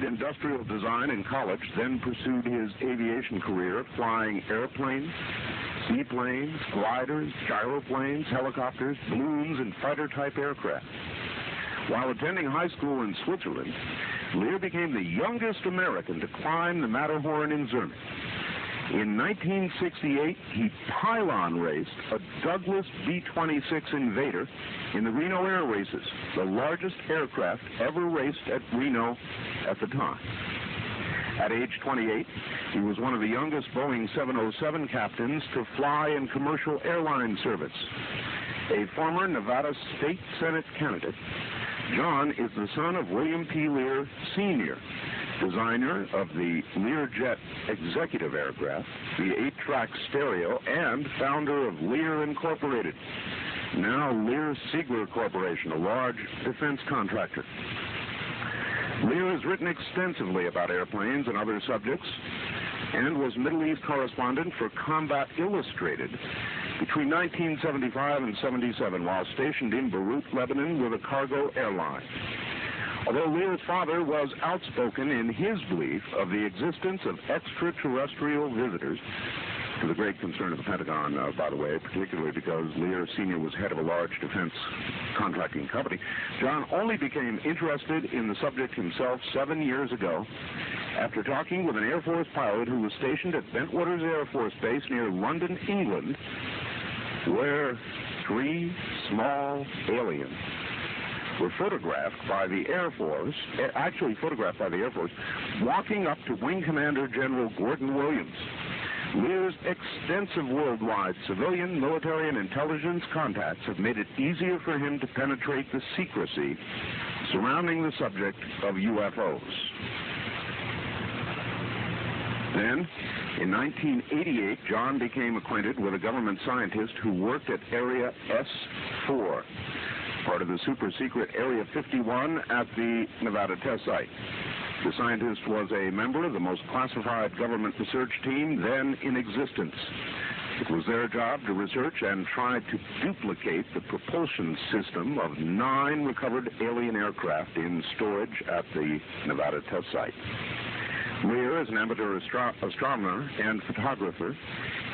industrial design in college, then pursued his aviation career flying airplanes, seaplanes, gliders, gyroplanes, helicopters, balloons, and fighter-type aircraft. While attending high school in Switzerland, Lear became the youngest American to climb the Matterhorn in Zurich. In 1968, he pylon raced a Douglas B-26 Invader in the Reno Air Races, the largest aircraft ever raced at Reno at the time. At age 28, he was one of the youngest Boeing 707 captains to fly in commercial airline service. A former Nevada State Senate candidate, John is the son of William P. Lear, Sr., designer of the Learjet executive aircraft, the 8-track stereo, and founder of Lear Incorporated, now Lear Siegler Corporation, a large defense contractor. Lear has written extensively about airplanes and other subjects, and was Middle East correspondent for Combat Illustrated between 1975 and 77, while stationed in Beirut, Lebanon, with a cargo airline. Although Lear's father was outspoken in his belief of the existence of extraterrestrial visitors, to the great concern of the Pentagon, by the way, particularly because Lear Sr. was head of a large defense contracting company, John only became interested in the subject himself 7 years ago after talking with an Air Force pilot who was stationed at Bentwaters Air Force Base near London, England, where 3 small aliens were photographed by the Air Force, walking up to Wing Commander General Gordon Williams. Lear's extensive worldwide civilian, military, and intelligence contacts have made it easier for him to penetrate the secrecy surrounding the subject of UFOs. Then, in 1988, John became acquainted with a government scientist who worked at Area S4, part of the super-secret Area 51 at the Nevada test site. The scientist was a member of the most classified government research team then in existence. It was their job to research and try to duplicate the propulsion system of 9 recovered alien aircraft in storage at the Nevada test site. Lear is an amateur astronomer and photographer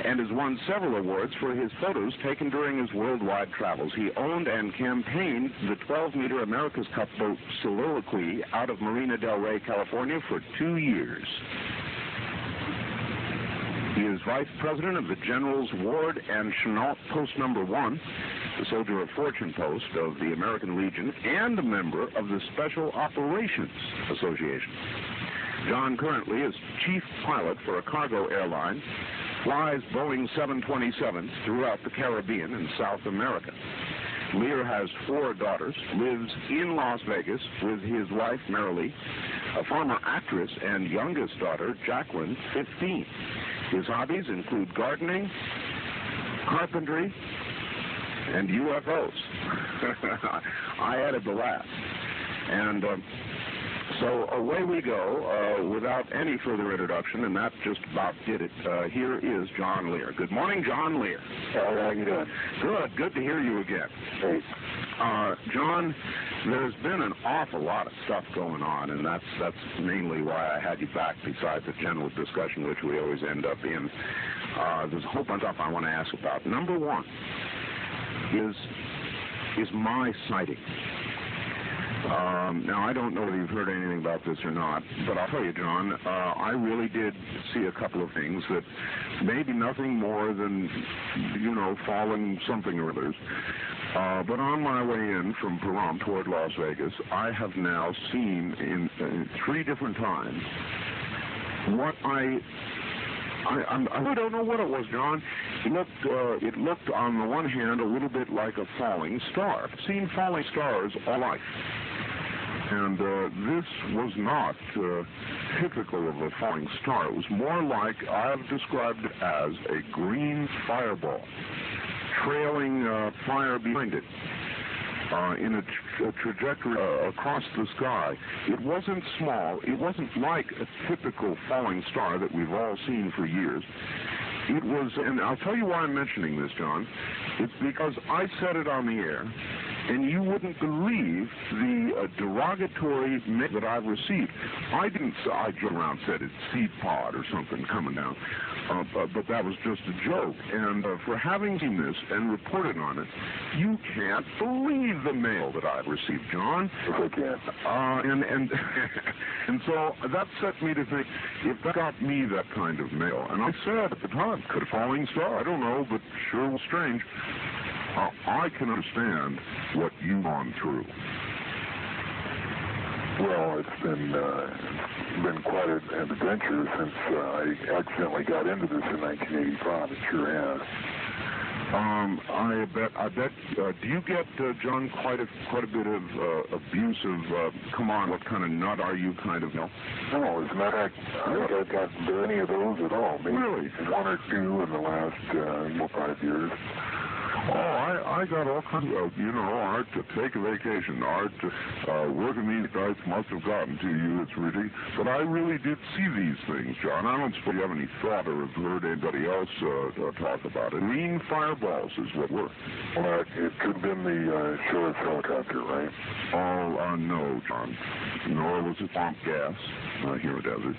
and has won several awards for his photos taken during his worldwide travels. He owned and campaigned the 12-meter America's Cup boat Soliloquy out of Marina del Rey, California for 2 years. He is vice president of the Generals Ward and Chenault Post No. 1, the Soldier of Fortune Post of the American Legion, and a member of the Special Operations Association. John currently is chief pilot for a cargo airline, flies Boeing 727s throughout the Caribbean and South America. Lear has 4 daughters, lives in Las Vegas with his wife, Marilee, a former actress, and youngest daughter, Jacqueline, 15. His hobbies include gardening, carpentry, and UFOs. I added the last. And so away we go without any further introduction, and that just about did it. Here is John Lear. Good morning, John Lear. How are you doing? Good to hear you again. Great. John, there's been an awful lot of stuff going on, and that's mainly why I had you back, besides the general discussion, which we always end up in. There's a whole bunch of stuff I want to ask about. Number one is my sighting. Now, I don't know if you've heard anything about this or not, but I'll tell you, John, I really did see a couple of things that maybe nothing more than, falling something or others. But on my way in from Pahrump toward Las Vegas, I have now seen in 3 different times what I don't know what it was, John. It looked on the one hand a little bit like a falling star. I've seen falling stars all life. And this was not typical of a falling star. It was more like, I've described it as a green fireball, trailing fire behind it in a trajectory across the sky. It wasn't small. It wasn't like a typical falling star that we've all seen for years. It was, and I'll tell you why I'm mentioning this, John. It's because I said it on the air, and you wouldn't believe the derogatory mail that I've received. I joke around said it's seed pod or something coming down, but that was just a joke. And for having seen this and reported on it, you can't believe the mail that I've received, John. I can't. And so that set me to think, if that got me that kind of mail, and I said at the time, could a falling star, I don't know, but sure was strange. I can understand what you've gone through. Well, it's been quite an adventure since I accidentally got into this in 1985. It sure has. I bet. Do you get, John, quite a bit of abusive, come on, what kind of nut are you kind of mail? No, as a matter of fact, I don't think I've gotten any of those at all. Maybe really? One or two in the last 5 years. Oh, I got all kinds of, Art, to take a vacation, Art, working these guys must have gotten to you, it's ridiculous. But I really did see these things, John. I don't suppose you have any thought or have heard anybody else talk about it. Green fireballs is what were. Well, it could have been the sheriff's helicopter, right? Oh, no, John. Nor was it swamp gas here in the desert.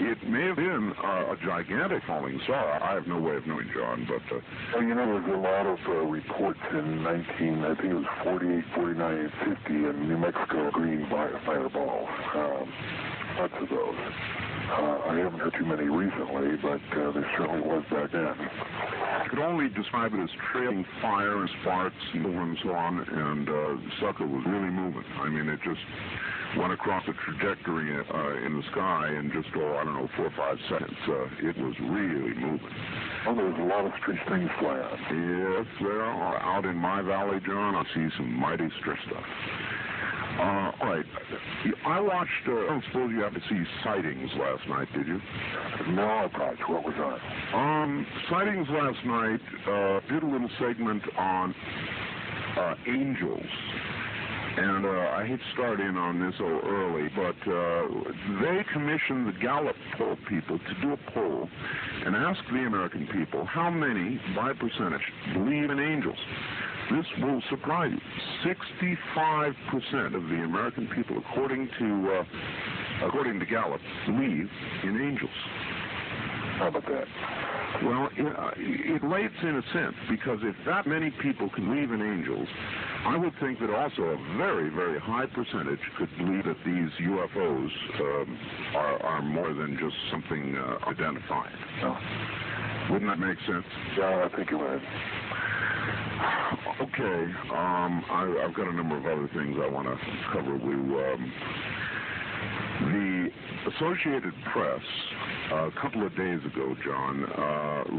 It may have been a gigantic falling star. I have no way of knowing, John, but... Well, there's a lot of reports in I think it was 48, 49, and 50 in New Mexico, green fireballs. Lots of those. I haven't heard too many recently, but there certainly was back then. I could only describe it as trailing fire and sparks and so on, and the sucker was really moving. I mean, it just went across a trajectory in the sky in just, 4 or 5 seconds. It was really moving. Oh, there's a lot of strange things flying. Yes, there are. Out in my valley, John, I see some mighty strange stuff. All right. I watched, I don't suppose you happened to see Sightings last night, did you? No, I thought. What was on? Sightings last night did a little segment on angels. And I hate to start in on this so early, but they commissioned the Gallup poll people to do a poll and ask the American people how many, by percentage, believe in angels. This will surprise you. 65% of the American people, according to Gallup, believe in angels. How about that? Well, it relates in a sense, because if that many people can believe in angels, I would think that also a very, very high percentage could believe that these UFOs are more than just something identified. No. Wouldn't that make sense? Yeah, I think it would. Okay. I've got a number of other things I want to cover with you. The Associated Press, a couple of days ago, John,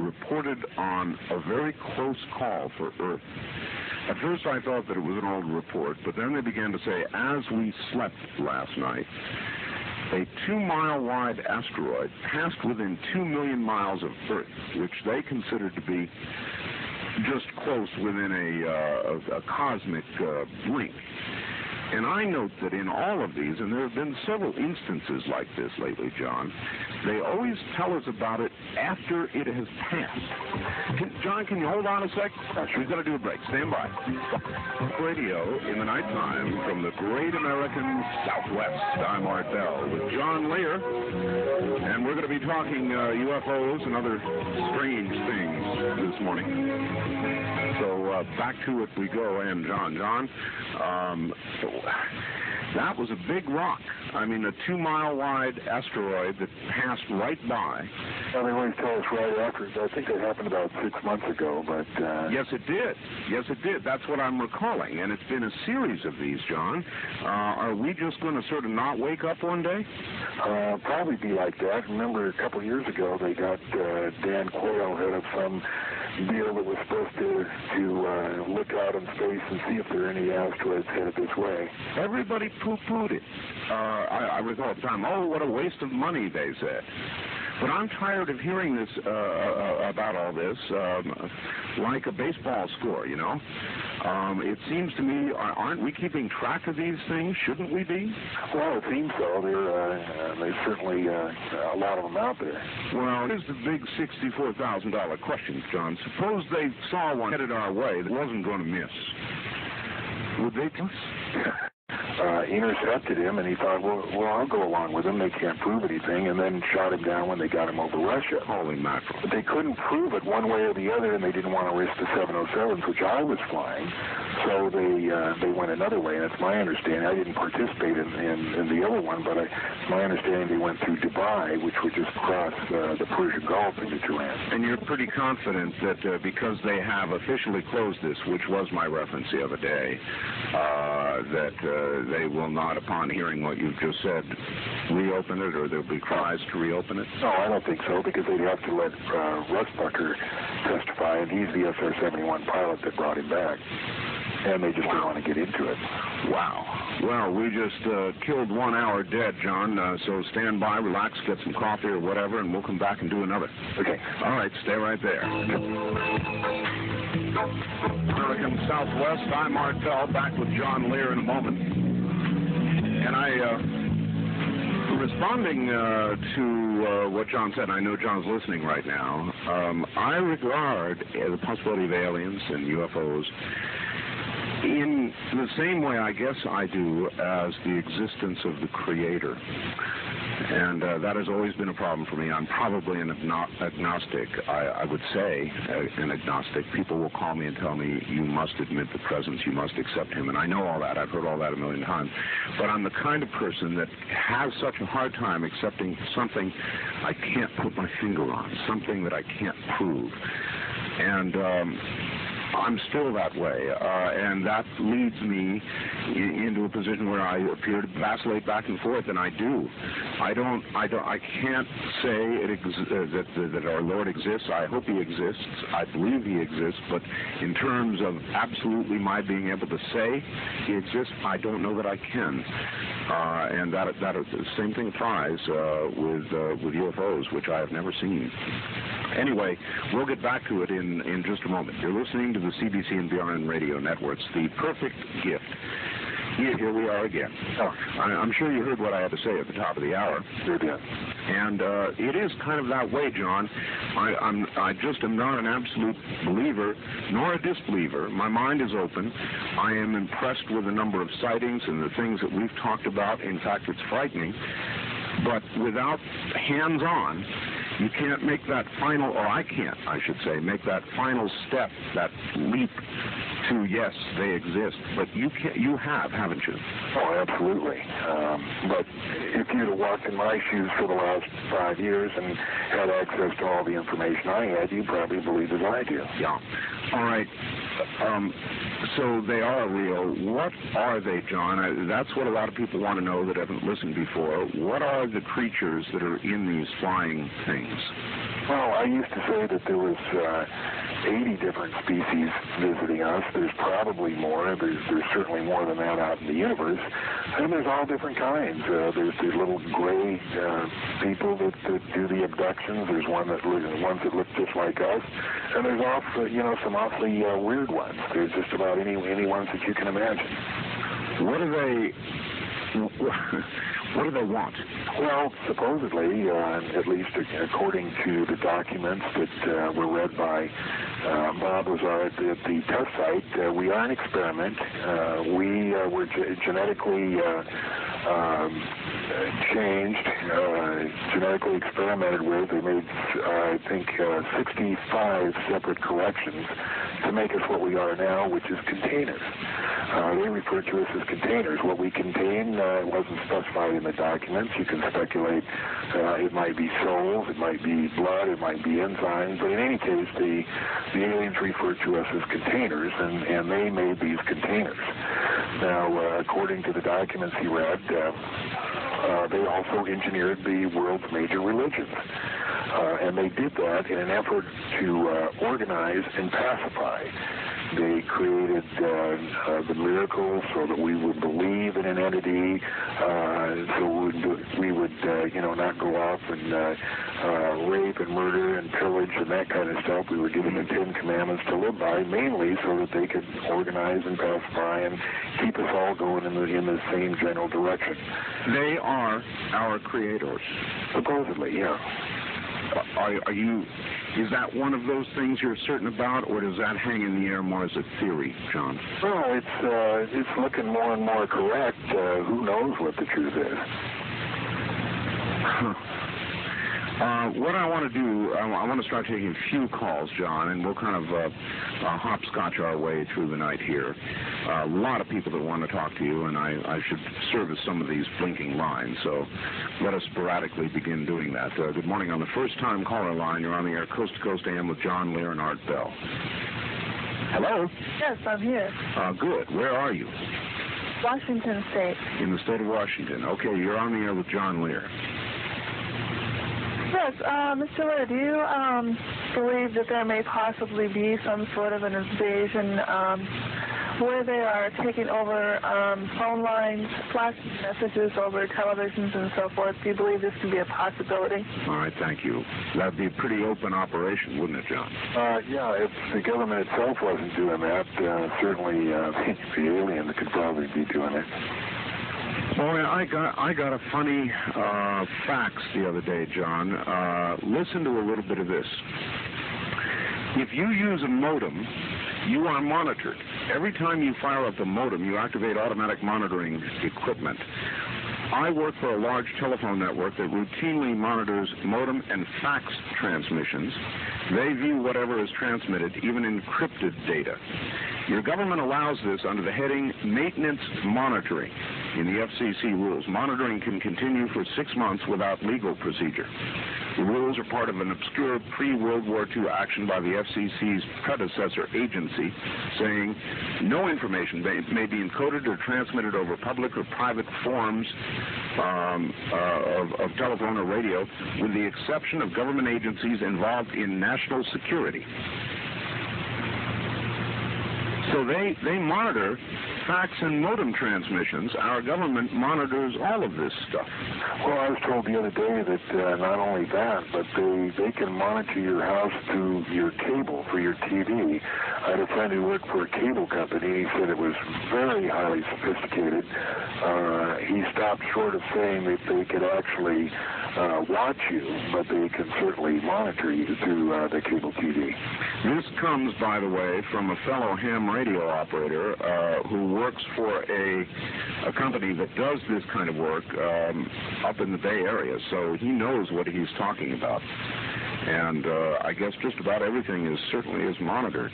reported on a very close call for Earth. At first I thought that it was an old report, but then they began to say, as we slept last night, a 2-mile-wide asteroid passed within 2 million miles of Earth, which they considered to be just close within a cosmic blink. And I note that in all of these, and there have been several instances like this lately, John, they always tell us about it after it has passed. John, can you hold on a sec? We've got to do a break. Stand by. Radio in the nighttime from the great American Southwest. I'm Art Bell with John Lear, and we're going to be talking UFOs and other strange things this morning. So back to it we go, and John, that was a big rock. I mean, a 2-mile-wide asteroid that passed right by. Well, they always tell us right after. I think that happened about 6 months ago, but... Yes, it did. Yes, it did. That's what I'm recalling, and it's been a series of these, John. Are we just going to sort of not wake up one day? Probably be like that. Remember, a couple of years ago, they got Dan Quayle head of some deal that was supposed to look out in space and see if there are any asteroids headed this way. Everybody poo-pooed it. I recall at the time, oh, what a waste of money, they said. But I'm tired of hearing this about all this like a baseball score, you know. It seems to me, aren't we keeping track of these things? Shouldn't we be? Well, it seems so. There's certainly a lot of them out there. Well, here's the big $64,000 question, John. Suppose they saw one headed our way that wasn't going to miss. Would they tell us? Intercepted him, and he thought, well, I'll go along with them. They can't prove anything, and then shot him down when they got him over Russia. Holy mackerel. But they couldn't prove it one way or the other, and they didn't want to risk the 707s, which I was flying. So they went another way, and it's my understanding. I didn't participate in the other one, but it's my understanding they went through Dubai, which would just cross the Persian Gulf into Iran. And you're pretty confident that because they have officially closed this, which was my reference the other day, that they will not, upon hearing what you've just said, reopen it, or there'll be cries to reopen it? No, I don't think so, because they'd have to let Russ Bucker testify, and he's the SR-71 pilot that brought him back. And they just didn't want to get into it. Wow. Well, we just killed 1 hour dead, John, so stand by, relax, get some coffee or whatever, and we'll come back and do another. Okay. All right, stay right there. American Southwest, I'm Martell, back with John Lear in a moment. And responding to what John said, I know John's listening right now, I regard the possibility of aliens and UFOs in the same way, I guess I do, as the existence of the Creator. And that has always been a problem for me. I'm probably an agnostic. I would say an agnostic. People will call me and tell me, you must admit the presence, you must accept him. And I know all that. I've heard all that a million times. But I'm the kind of person that has such a hard time accepting something I can't put my finger on, something that I can't prove. And I'm still that way, and that leads me into a position where I appear to vacillate back and forth, and I do. I can't say that our Lord exists. I hope He exists. I believe He exists, but in terms of absolutely my being able to say He exists, I don't know that I can. And that the same thing applies with UFOs, which I have never seen. Anyway, we'll get back to it in just a moment. You're listening to the CBC and BRN radio networks, The Perfect Gift. Here we are again. I'm sure you heard what I had to say at the top of the hour. Sure did. And it is kind of that way, John. I just am not an absolute believer nor a disbeliever. My mind is open. I am impressed with the number of sightings and the things that we've talked about. In fact, it's frightening. But without hands-on, you can't make that final, or I can't, I should say, make that final step, that leap to, yes, they exist. But you have, haven't you? Oh, absolutely. But if you'd have walked in my shoes for the last 5 years and had access to all the information I had, you'd probably believe as I do. Yeah. All right. So they are real. What are they, John? That's what a lot of people want to know that haven't listened before. What are the creatures that are in these flying things? Well, I used to say that there was 80 different species visiting us. There's probably more. There's certainly more than that out in the universe. And there's all different kinds. There's the little gray people that do the abductions. There's ones that look just like us. And there's also, some awfully weird ones. There's just about any ones that you can imagine. What do they want? Well, supposedly, at least according to the documents that were read by Bob Lazar at the test site, we are an experiment. We were genetically changed, genetically experimented with. They made, I think, 65 separate corrections to make us what we are now, which is containers. They refer to us as containers. What we contain wasn't specified in the documents. You can speculate it might be souls, it might be blood, it might be enzymes, but in any case, the aliens refer to us as containers, and they made these containers. Now, according to the documents he read, they also engineered the world's major religions. And they did that in an effort to organize and pacify They created the miracle so that we would believe in an entity, so we would not go off and rape and murder and pillage and that kind of stuff. We were given the Ten Commandments to live by, mainly so that they could organize and pacify and keep us all going in the same general direction. They are our creators. Supposedly, yeah. Is that one of those things you're certain about, or does that hang in the air more as a theory, John? Well, it's looking more and more correct. Who knows what the truth is? What I want to do, I want to start taking a few calls, John, and we'll kind of hopscotch our way through the night here. A lot of people that want to talk to you, and I should service some of these blinking lines, so let us sporadically begin doing that. Good morning. On the first-time caller line, you're on the air Coast to Coast AM with John Lear and Art Bell. Hello? Yes, I'm here. Good. Where are you? Washington State. In the state of Washington. Okay, you're on the air with John Lear. Yes, Mr. Lear, do you believe that there may possibly be some sort of an invasion where they are taking over phone lines, flashing messages over televisions and so forth? Do you believe this can be a possibility? All right, thank you. That'd be a pretty open operation, wouldn't it, John? Yeah, if the government itself wasn't doing that, certainly the aliens could probably be doing it. Boy, I got a funny fax the other day, John. Listen to a little bit of this. If you use a modem, you are monitored. Every time you fire up the modem, you activate automatic monitoring equipment. I work for a large telephone network that routinely monitors modem and fax transmissions. They view whatever is transmitted, even encrypted data. Your government allows this under the heading Maintenance Monitoring in the FCC rules. Monitoring can continue for 6 months without legal procedure. The rules are part of an obscure pre-World War II action by the FCC's predecessor agency, saying no information may be encoded or transmitted over public or private forms of telephone or radio, with the exception of government agencies involved in national security. So they monitor fax and modem transmissions. Our government monitors all of this stuff. Well, I was told the other day that not only that, but they can monitor your house through your cable for your TV. I had a friend who worked for a cable company. He said it was very highly sophisticated. He stopped short of saying that they could actually watch you, but they can certainly monitor you through the cable TV. This comes, by the way, from a fellow ham radio operator who works for a company that does this kind of work up in the Bay Area, so he knows what he's talking about. And I guess just about everything certainly is monitored.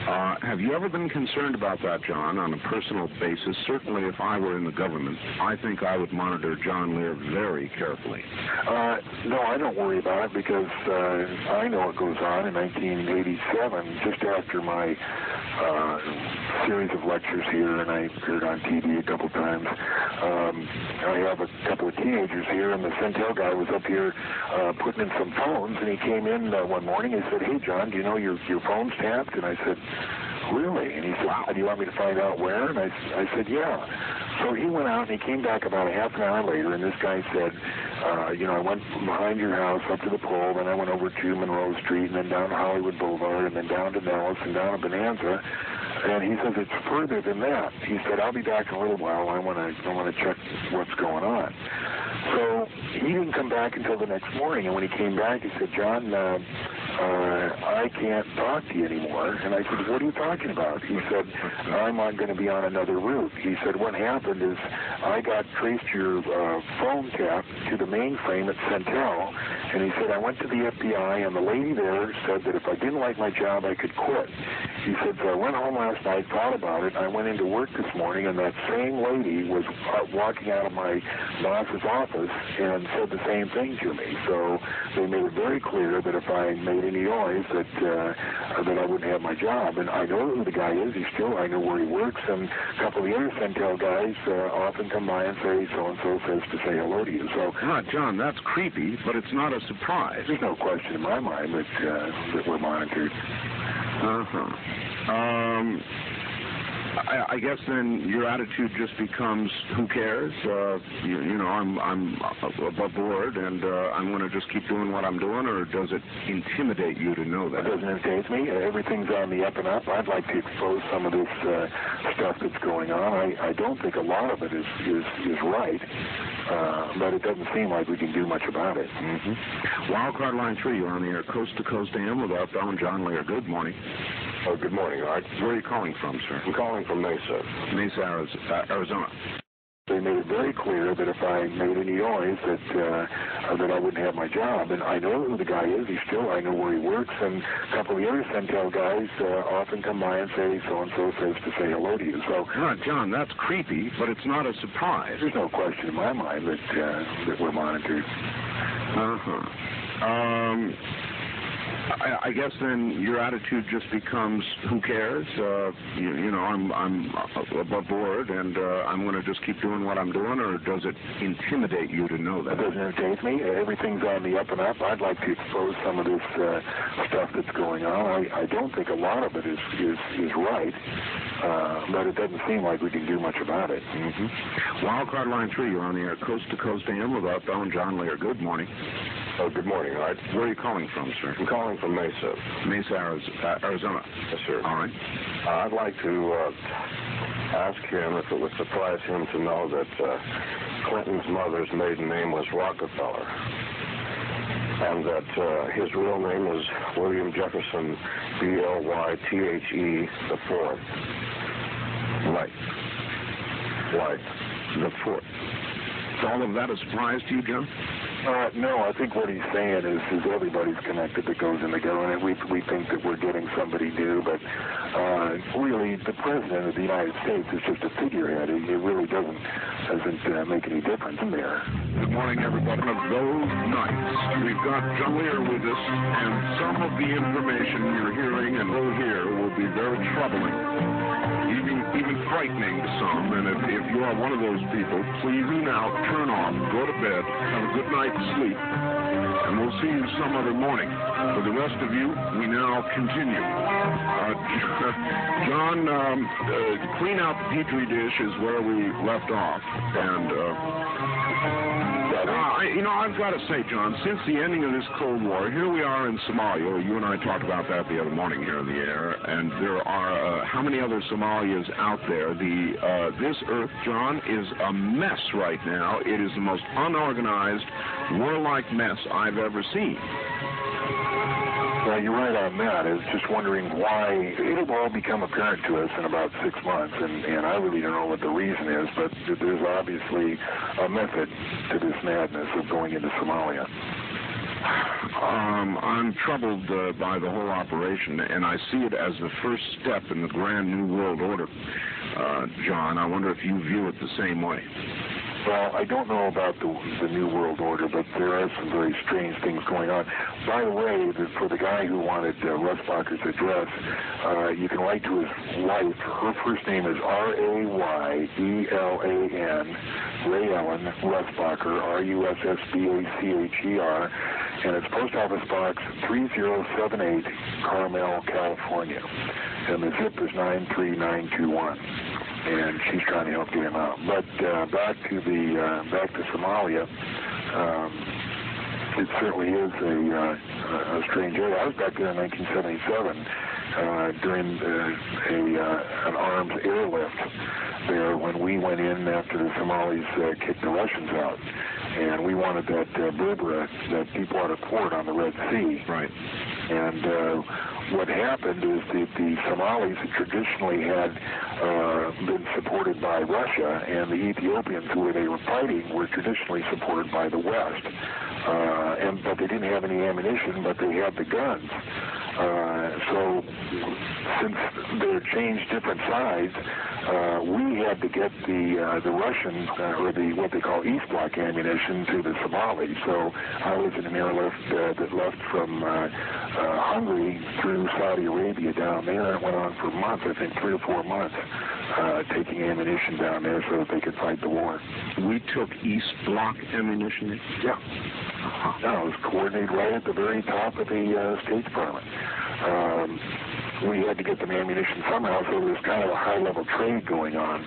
Have you ever been concerned about that, John, on a personal basis? Certainly, if I were in the government, I think I would monitor John Lear very carefully. No, I don't worry about it because I know what goes on. In 1987, just after my series of lectures here, and I appeared on TV a couple times, I have a couple of teenagers here, and the Centel guy was up here putting in some phones, and he came in one morning and said, "Hey, John, do you know your phone's tapped?" And I said, "Really?" And he said, "Wow, do you want me to find out where?" And I said, "Yeah." So he went out, and he came back about a half an hour later, and this guy said, I went from behind your house up to the pole, then I went over to Monroe Street, and then down to Hollywood Boulevard, and then down to Nellis, and down to Bonanza. And he says, "It's further than that." He said, "I'll be back in a little while. I want to check what's going on." So he didn't come back until the next morning, and when he came back, he said, "John, I can't talk to you anymore." And I said, "What are you talking about?" He said, "I'm going to be on another route." He said, "What happened is I got traced your phone tap to the mainframe at Centel." And he said, "I went to the FBI, and the lady there said that if I didn't like my job, I could quit." He said, "So I went home last night, thought about it. I went into work this morning, and that same lady was walking out of my boss's office and said the same thing to me." So they made it very clear that if I made any noise, that I wouldn't have my job. And I know who the guy is. I know where he works, and a couple of the other Centel guys often come by and say, "So-and-so says to say hello to you." So, John, that's creepy, but it's not a surprise. There's no question in my mind that we're monitored. Uh-huh. I guess then your attitude just becomes, who cares? You know, I'm above board, and I'm going to just keep doing what I'm doing, or does it intimidate you to know that? It doesn't intimidate me. Everything's on the up and up. I'd like to expose some of this stuff that's going on. I don't think a lot of it is right, but it doesn't seem like we can do much about it. Mm-hmm. Wildcard Line 3, you're on the air, Coast to Coast AM with our Bell and John Lear. Good morning. Oh, good morning, Art. Where are you calling from, sir? I'm calling from Mesa. Mesa, Arizona. They made it very clear that if I made any noise that I wouldn't have my job. And I know who the guy is. I know where he works. And a couple of the other Centel guys often come by and say, so-and-so says to say hello to you. So, John, that's creepy, but it's not a surprise. There's no question in my mind that we're monitored. I guess then your attitude just becomes, who cares? You know, I'm above board, and I'm going to just keep doing what I'm doing, or does it intimidate you to know that? It doesn't intimidate me. Everything's on the up and up. I'd like to expose some of this stuff that's going on. I don't think a lot of it is right, but it doesn't seem like we can do much about it. Mm-hmm. Wildcard Line 3, you're on the air, Coast to Coast AM with our Bell and John Lear. Good morning. Oh, good morning, Art. Where are you calling from, sir? I'm calling from Mesa. Mesa, Arizona. Yes, sir. All right. I'd like to ask him if it would surprise him to know that Clinton's mother's maiden name was Rockefeller, and that his real name is William Jefferson, B-L-Y-T-H-E IV. Right. The fourth. So all of that a surprise to you, John? No, I think what he's saying is everybody's connected that goes in the government. We think that we're getting somebody new, but really the President of the United States is just a figurehead. It really doesn't make any difference in there. Good morning, everybody. One of those nights, we've got John Lear with us, and some of the information you're hearing and will hear will be very troubling, even frightening to some. And if you are one of those people, please tune out, turn off, go to bed, have a good night's sleep, and we'll see you some other morning. For the rest of you, we now continue. John, clean out the Petri dish is where we left off, and I've got to say, John, since the ending of this Cold War, here we are in Somalia. You and I talked about that the other morning here in the air, and there are how many other Somalias out there? This Earth, John, is a mess right now. It is the most unorganized, war-like mess I've ever seen. Well, you're right on that. I was just wondering why. It'll all become apparent to us in about 6 months, and I really don't know what the reason is, but there's obviously a method to this madness of going into Somalia. I'm troubled by the whole operation, and I see it as the first step in the grand new world order. John, I wonder if you view it the same way. Well, I don't know about the New World Order, but there are some very strange things going on. By the way, for the guy who wanted Rusbacher's address, you can write to his wife. Her first name is R-A-Y-E-L-A-N, Ray Ellen Rusbacher, R-U-S-S-B-A-C-H-E-R, and it's Post Office Box 3078, Carmel, California. And the zip is 93921. And she's trying to help get him out. But back to Somalia, it certainly is a strange area. I was back there in 1977 during an armed airlift there when we went in after the Somalis kicked the Russians out. And we wanted that Berbera, that Deepwater port on the Red Sea. Right. And what happened is that the Somalis traditionally had been supported by Russia, and the Ethiopians who they were fighting were traditionally supported by the West. But they didn't have any ammunition, but they had the guns. So since they changed different sides, we had to get the Russian, or what they call East Bloc ammunition to the Somalis. So I was in an airlift that left from Hungary through Saudi Arabia down there. It went on for months, I think 3 or 4 months, taking ammunition down there so that they could fight the war. We took East Bloc ammunition? Yeah. No, it was coordinated right at the very top of the State Department. we had to get them ammunition somehow, so there was kind of a high-level trade going on.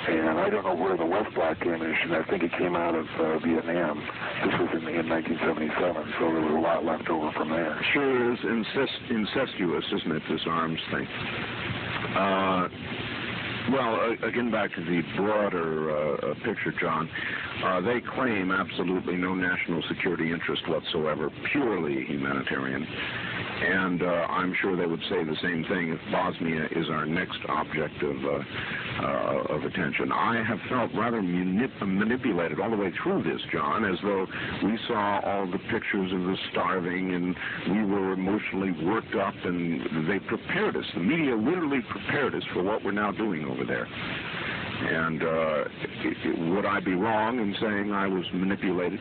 And I don't know where the West Block ammunition, I think it came out of Vietnam. This was in 1977, so there was a lot left over from there. Sure is incestuous, isn't it, this arms thing? Well, again, back to the broader picture, John. They claim absolutely no national security interest whatsoever, purely humanitarian. And I'm sure they would say the same thing if Bosnia is our next object of attention. I have felt rather manipulated all the way through this, John, as though we saw all the pictures of the starving and we were emotionally worked up, and they prepared us. The media literally prepared us for what we're now doing over there. And would I be wrong in saying I was manipulated?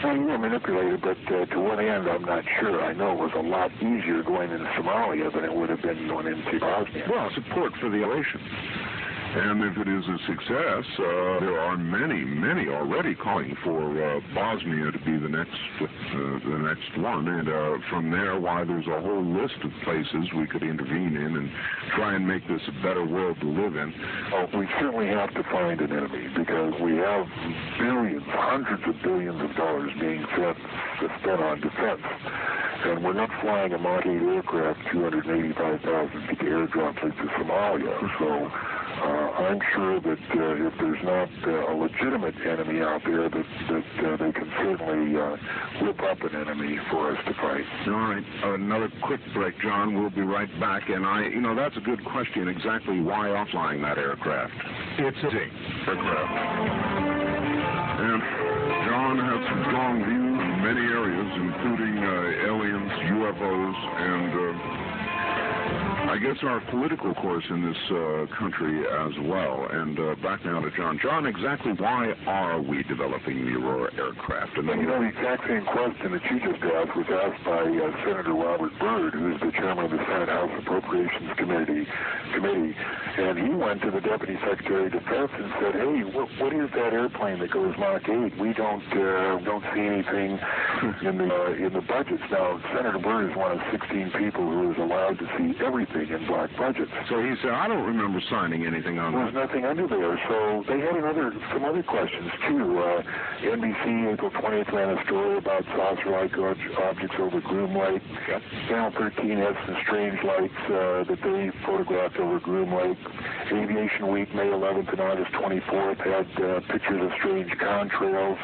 Well, you were manipulated, but to what end, I'm not sure. I know it was a lot easier going into Somalia than it would have been going into Bosnia. Well, support for the operation. And if it is a success, there are many already calling for Bosnia to be the next one. And from there, why, there's a whole list of places we could intervene in and try and make this a better world to live in. Oh, we certainly have to find an enemy, because we have billions, hundreds of billions of dollars being spent on defense. And we're not flying a Mach 8 aircraft 285,000 feet to airdrops into Somalia. So I'm sure that if there's not a legitimate enemy out there, that they can certainly whip up an enemy for us to fight. All right. Another quick break, John. We'll be right back. And that's a good question. Exactly why offline that aircraft? It's a aircraft. And John had some strong views in many areas, including aliens, UFOs, and I guess our political course in this country as well. And back now to John. John, exactly why are we developing the Aurora aircraft? And the exact same question that you just asked was asked by Senator Robert Byrd, who is the chairman of the Senate House Appropriations Committee. And he went to the Deputy Secretary of Defense and said, hey, what is that airplane that goes Mach 8? We don't see anything in the budgets. Now, Senator Byrd is one of 16 people who is allowed to see everything in black budgets. So he said, I don't remember signing anything on that. There's nothing under there. So they had some other questions, too. NBC, April 20th, ran a story about saucer-like objects over Groom Lake. Yep. Channel 13 had some strange lights that they photographed over Groom Lake. Aviation Week, May 11th and August 24th, had pictures of strange contrails.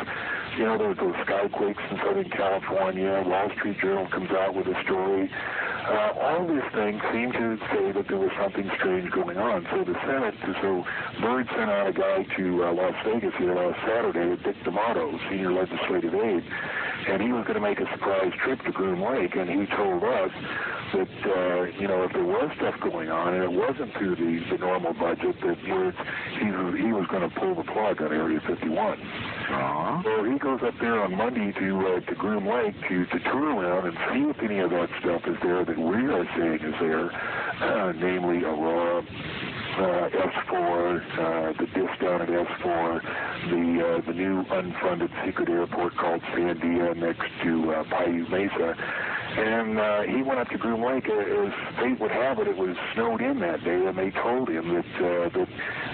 You know, there was those skyquakes in Southern California. Wall Street Journal comes out with a story. All these things seem to say that there was something strange going on. So Byrd sent out a guy to Las Vegas here last Saturday, Dick D'Amato, senior legislative aide, and he was going to make a surprise trip to Groom Lake, and he told us that, if there was stuff going on, and it wasn't through the normal budget, that he was going to pull the plug on Area 51. So he goes up there on Monday to Groom Lake to tour around and see if any of that stuff is there that we are saying is there, namely Aurora, S4, the disc down at S4, the new unfunded secret airport called Sandia next to Paiute Mesa. And he went up to Groom Lake. As fate would have it, it was snowed in that day, and they told him that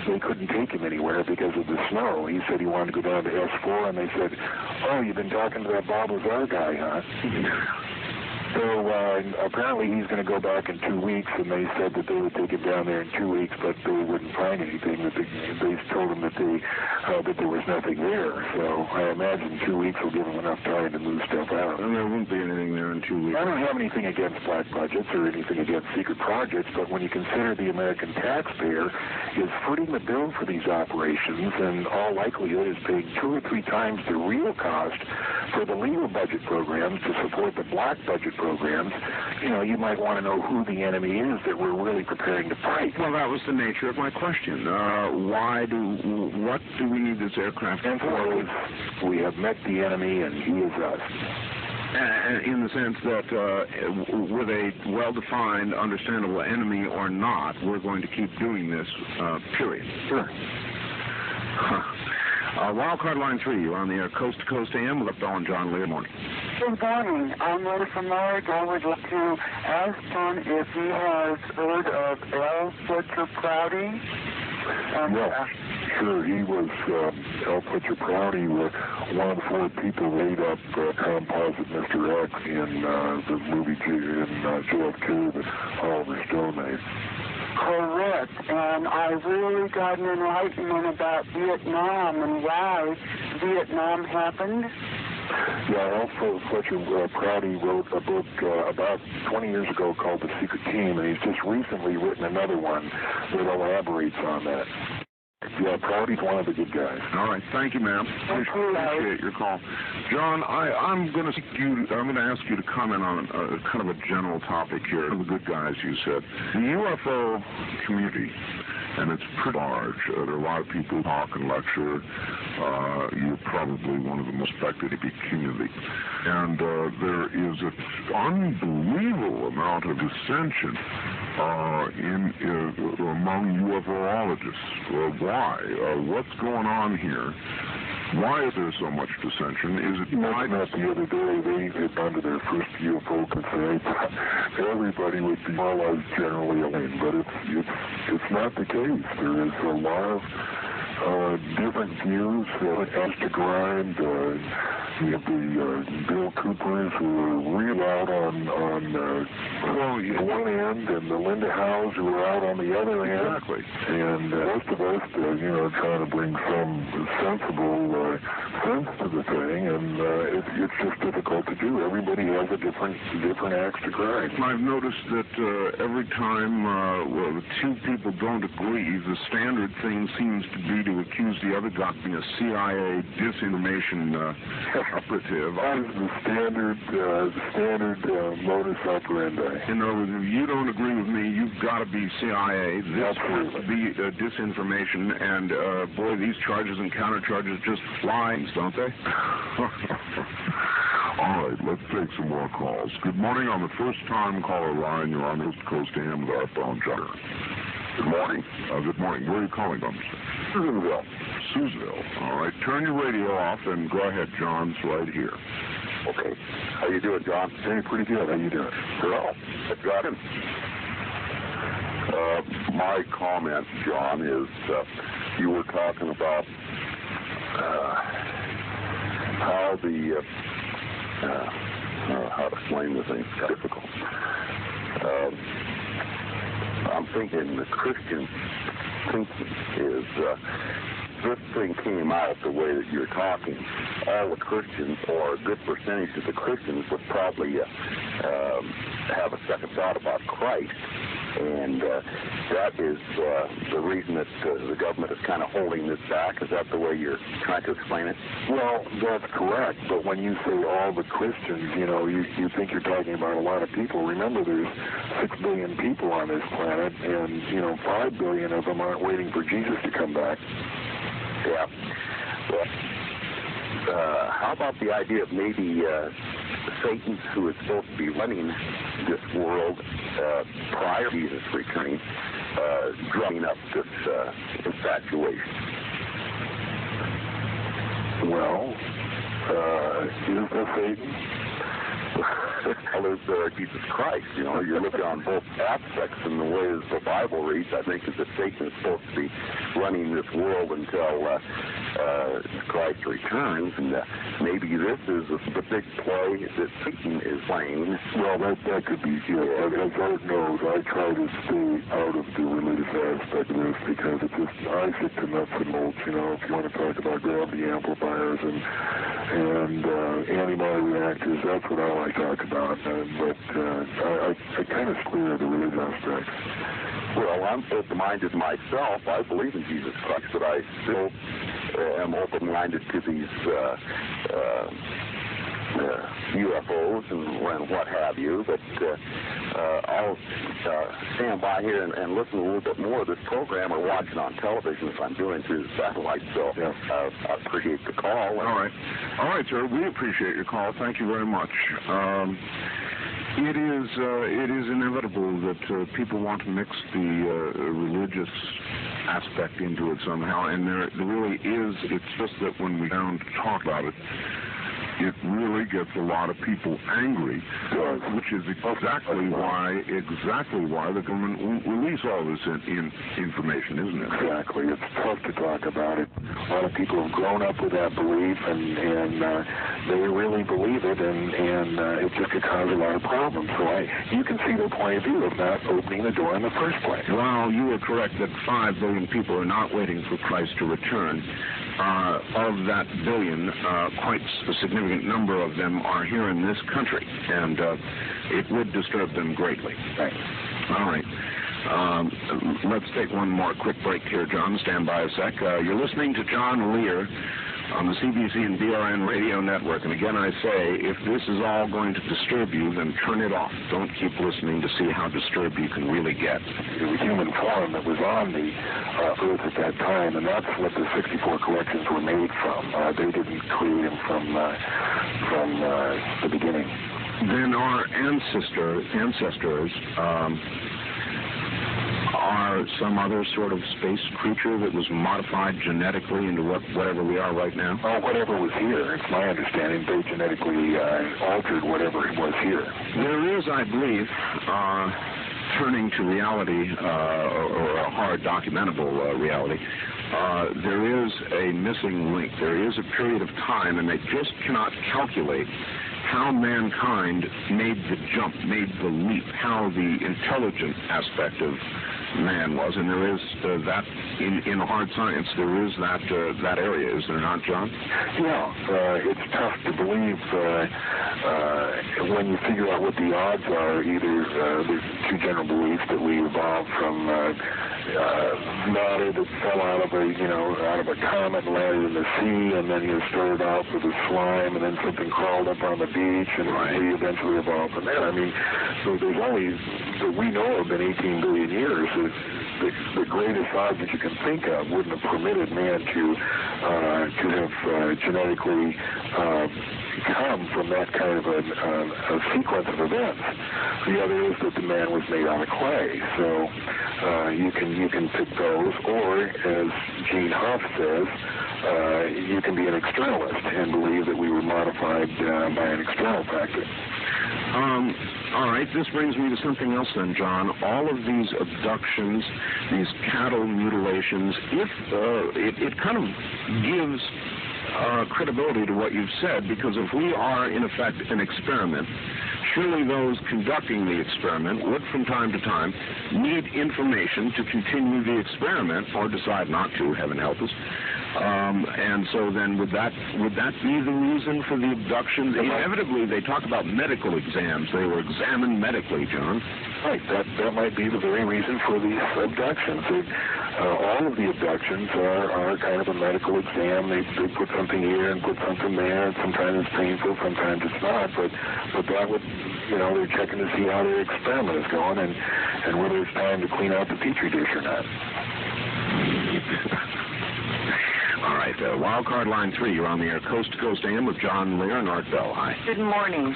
they couldn't take him anywhere because of the snow. He said he wanted to go down to S4, and they said, oh, you've been talking to that Bob Lazar guy, huh? So apparently he's going to go back in 2 weeks, and they said that they would take him down there in 2 weeks, but they wouldn't find anything. They told him that there was nothing there. So I imagine 2 weeks will give him enough time to move stuff out. And there won't be anything there in 2 weeks. I don't have anything against black budgets or anything against secret projects, but when you consider the American taxpayer is footing the bill for these operations, and all likelihood is paying 2 or 3 times the real cost for the legal budget programs to support the black budget programs, you might want to know who the enemy is that we're really preparing to fight. Well, that was the nature of my question. What do we need this aircraft for? We have met the enemy, and he is us. In the sense that with a well-defined, understandable enemy or not, we're going to keep doing this, period. Sure. Wildcard line 3, you're on the air, Coast to Coast AM, with Bell and John Lear. Morning. Good morning. I'm Ray from Mark. I would like to ask John if he has heard of L. Fletcher Prouty. Yeah, sure. He was L. Fletcher Prouty, one of the 4 people laid up composite Mr. X in the movie in JFK that Oliver Stone made. Correct. And I really got an enlightenment about Vietnam and why Vietnam happened. Yeah, also Fletcher Prouty wrote a book about 20 years ago called The Secret Team, and he's just recently written another one that elaborates on that. Yeah, Prouty's one of the good guys. All right, thank you, ma'am. Appreciate your call, John. I'm going to ask you to comment on kind of a general topic here. The good guys, you said, the UFO community, and it's pretty large. There are a lot of people who talk and lecture. You're probably one of the most respected community, and there is an unbelievable amount of dissension among UFOologists. Why? What's going on here? Why is there so much dissension? Is it why? Not the other day, they had gone to their first UFO conference. Everybody would be more or less generally alien, but it's not the case. There is a lot of different views as to grind. You have the Bill Coopers who are real out on one end, and the Linda Howes who are out on the other end. Exactly. And most of us, trying to bring some sensible sense to the thing, and it's just difficult to do. Everybody has a different axe to grind. I've noticed that every time the 2 people don't agree, the standard thing seems to be to accuse the other guy of being a CIA disinformation operative. That is the standard modus operandi. In other words, if you don't agree with me, you've got to be CIA. This has to be disinformation, and boy, these charges and countercharges just fly, don't they? All right, let's take some more calls. Good morning on the first-time caller line. You're on Coast to Coast AM with our phone John. Good morning. Good morning. Where are you calling from, sir? Susanville. Susanville. All right. Turn your radio off and go ahead. John's right here. Okay. How you doing, John? Hey, pretty good. How you doing? Well, I got him. My comment, John, is you were talking about how the how to explain the thing. It's difficult. I'm thinking the Christian thinking is this thing came out the way that you're talking. All the Christians, or a good percentage of the Christians, would probably have a second thought about Christ. And that is the reason that the government is kind of holding this back. Is that the way you're trying to explain it? Well, that's correct. But when you say all the Christians, you think you're talking about a lot of people. Remember, there's 6 billion people on this planet, and 5 billion of them aren't waiting for Jesus to come back. Yeah. Well, how about the idea of maybe Satan, who is supposed to be running this world prior to Jesus returning, drumming up this infatuation? Well, is that Satan? Well, there's Jesus Christ. You're looking on both aspects, and the way the Bible reads, I think, is that Satan is supposed to be running this world until Christ returns, and maybe this is the big play that Satan is playing. Well, that could be, as Art knows, I try to stay out of the religious aspect of this because it's just, I stick to nuts and bolts, if you want to talk about gravity amplifiers and antibody reactors, that's what I like to talk about, but I kind of clear the religious aspects. Well, I'm open-minded myself. I believe in Jesus Christ, but I still am open-minded to these UFOs and what have you. But I'll stand by here and listen a little bit more of this program or watch it on television if I'm doing through the satellite. So I appreciate the call. All right, sir. We appreciate your call. Thank you very much. It is inevitable that people want to mix the religious aspect into it somehow, and there really is. It's just that when we down to talk about it, it really gets a lot of people angry, which is exactly why the government won't release all this information, isn't it? Exactly. It's tough to talk about it. A lot of people have grown up with that belief, and they really believe it, and it just could cause a lot of problems. So you can see their point of view of not opening the door in the first place. Well, you are correct that 5 billion people are not waiting for Christ to return. Of that billion, quite a significant number of them are here in this country, and it would disturb them greatly. Right. All right. Let's take one more quick break here, John. Stand by a sec. You're listening to John Lear on the CBC and BRN radio network. And again, I say, if this is all going to disturb you, then turn it off. Don't keep listening to see how disturbed you can really get. The human form that was on the Earth at that time, and that's what the 64 collections were made from. They didn't create them from the beginning. Then our ancestors are some other sort of space creature that was modified genetically into whatever we are right now? Oh, whatever was here. It's my understanding they genetically altered whatever was here. There is, I believe, turning to reality, or a hard documentable reality, there is a missing link. There is a period of time, and they just cannot calculate how mankind made the jump, made the leap, how the intelligent aspect of man was, and there is that in hard science. There is that area, is there not, John? Yeah, it's tough to believe when you figure out what the odds are. Either there's two general beliefs that we evolved from matter that fell out of a comet and landed in the sea, and then you started off with a slime, and then something crawled up on the beach, and we eventually evolved from there. I mean, so there's only that we know of in 18 billion years. The greatest odds that you can think of wouldn't have permitted man to have genetically come from that kind of a sequence of events. The other is that the man was made out of clay. So you can pick those, or as Gene Huff says, you can be an externalist and believe that we were modified by an external factor. All right, this brings me to something else then, John. All of these abductions, these cattle mutilations, it kind of gives credibility to what you've said, because if we are, in effect, an experiment, surely those conducting the experiment would, from time to time, need information to continue the experiment or decide not to, heaven help us. And so then would that be the reason for the abductions? Inevitably, they talk about medical exams. They were examined medically, John. Right. That might be the very reason for these abductions. All of the abductions are kind of a medical exam. They put something here and put something there. Sometimes it's painful, sometimes it's not. But that would, they're checking to see how their experiment is going and whether it's time to clean out the petri dish or not. All right, Wildcard Line 3, you're on the air, Coast to Coast AM with John Lear and Art Bell. Hi. Good morning.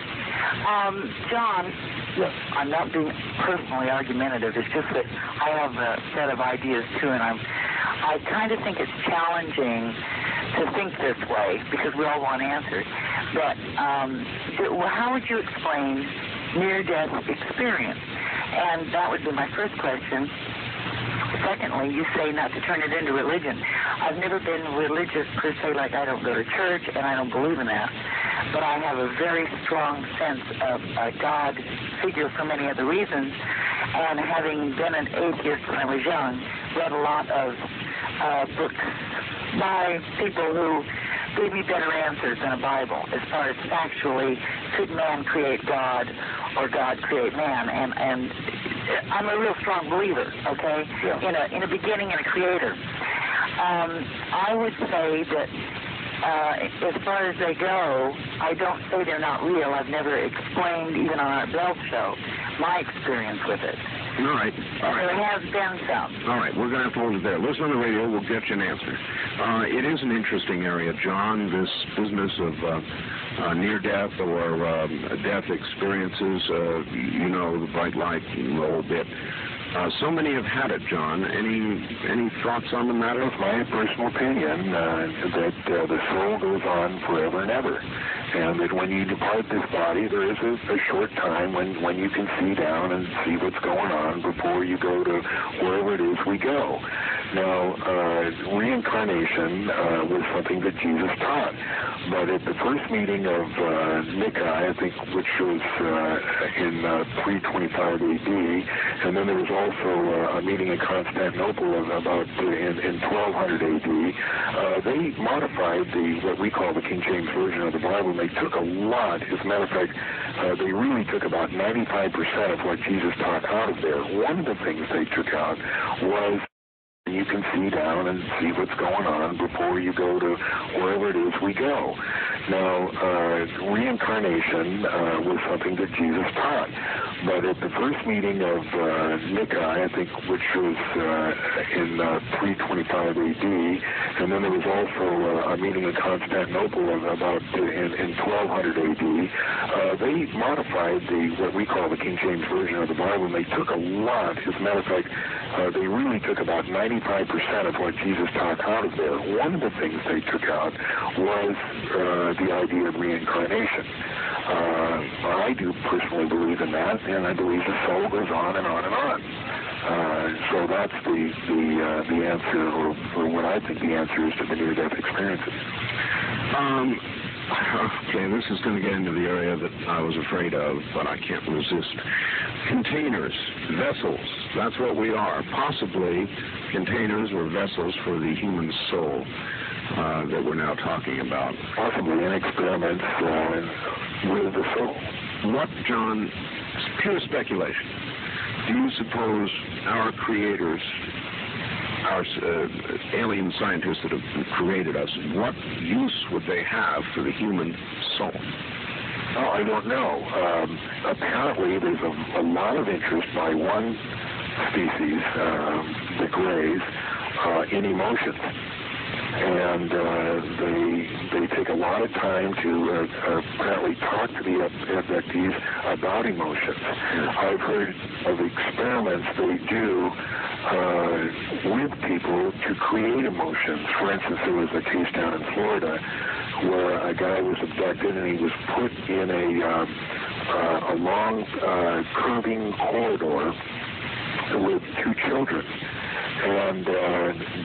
John, yes. I'm not being personally argumentative. It's just that I have a set of ideas, too, and I kind of think it's challenging to think this way because we all want answers. But how would you explain near-death experience? And that would be my first question. Secondly, you say not to turn it into religion. I've never been religious per se, like I don't go to church and I don't believe in that. But I have a very strong sense of a God figure for many other reasons. And having been an atheist when I was young, read a lot of books by people who gave me better answers than a Bible as far as factually, could man create God or God create man? And I'm a real strong believer, okay, yeah. in a beginning and a creator. I would say that as far as they go, I don't say they're not real. I've never explained, even on our Bell show, my experience with it. All right. There has been some. All right, we're going to have to hold it there. Listen on the radio, we'll get you an answer. It is an interesting area, John, this business of near-death or death experiences, the bright light, the whole bit. So many have had it, John. Any thoughts on the matter? It's my personal opinion that the soul goes on forever and ever, and that when you depart this body, there is a short time when you can see down and see what's going on before you go to wherever it is we go. Now, reincarnation was something that Jesus taught, but at the first meeting of Nicaea, I think, which was in 325 AD, and then there was also a meeting in Constantinople about in 1200 AD. They modified what we call the King James Version of the Bible, and they took a lot. As a matter of fact, they really took about 95% of what Jesus taught out of there. One of the things they took out was you can see down and see what's going on before you go to wherever it is we go. Now, reincarnation was something that Jesus taught, but at the first meeting of Nicaea, I think, which was in 325 AD, and then there was also a meeting in Constantinople about in 1200 AD, they modified what we call the King James Version of the Bible, and they took a lot. As a matter of fact, they really took about 95% of what Jesus taught out of there. One of the things they took out was the idea of reincarnation. I do personally believe in that, and I believe the soul goes on and on and on. So that's the answer, or what I think the answer is to the near-death experiences. Okay, this is going to get into the area that I was afraid of, but I can't resist. Containers, vessels, that's what we are. Possibly containers or vessels for the human soul that we're now talking about. Possibly in experiments with the soul. What, John, pure speculation, do you suppose our creators, our alien scientists that have created us, what use would they have for the human soul? Oh, I don't know. Apparently, there's a lot of interest by one species, the greys, in emotions. And they take a lot of time to apparently talk to the abductees about emotions. I've heard of experiments they do with people to create emotions. For instance, there was a case down in Florida where a guy was abducted and he was put in a long curving corridor with two children. And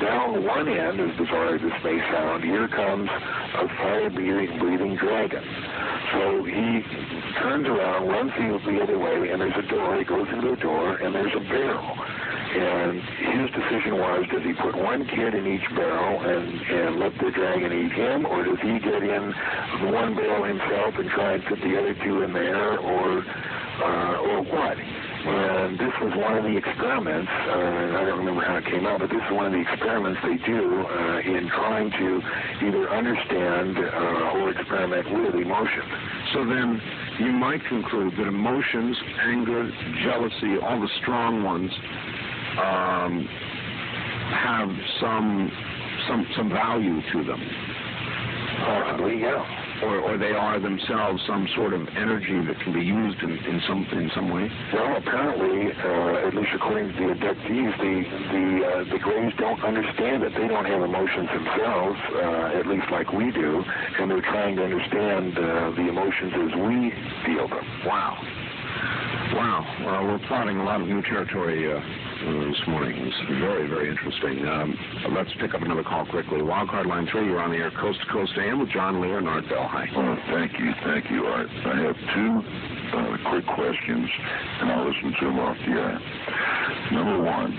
down one end, as bizarre as this may sound, here comes a fire-breathing dragon. So he turns around, runs the other way, and there's a door. He goes into the door, and there's a barrel. And his decision was, does he put one kid in each barrel and let the dragon eat him, or does he get in one barrel himself and try and put the other two in there, or what? And this was one of the experiments, I don't remember how it came out, but this is one of the experiments they do in trying to either understand or experiment with emotion. So then you might conclude that emotions, anger, jealousy, all the strong ones, have some value to them. Possibly, yeah. Or they are themselves some sort of energy that can be used in some way? Well, apparently, at least according to the abductees, the Greys don't understand it. They don't have emotions themselves, at least like we do, and they're trying to understand the emotions as we feel them. Wow. Well, we're plotting a lot of new territory this morning. It's very, very interesting. Let's pick up another call quickly. Wildcard line 3, you're on the air, Coast to Coast AM with John Lear and Art Bell. Hi. Well, thank you, Art. I have two quick questions, and I'll listen to them off the air. Number one,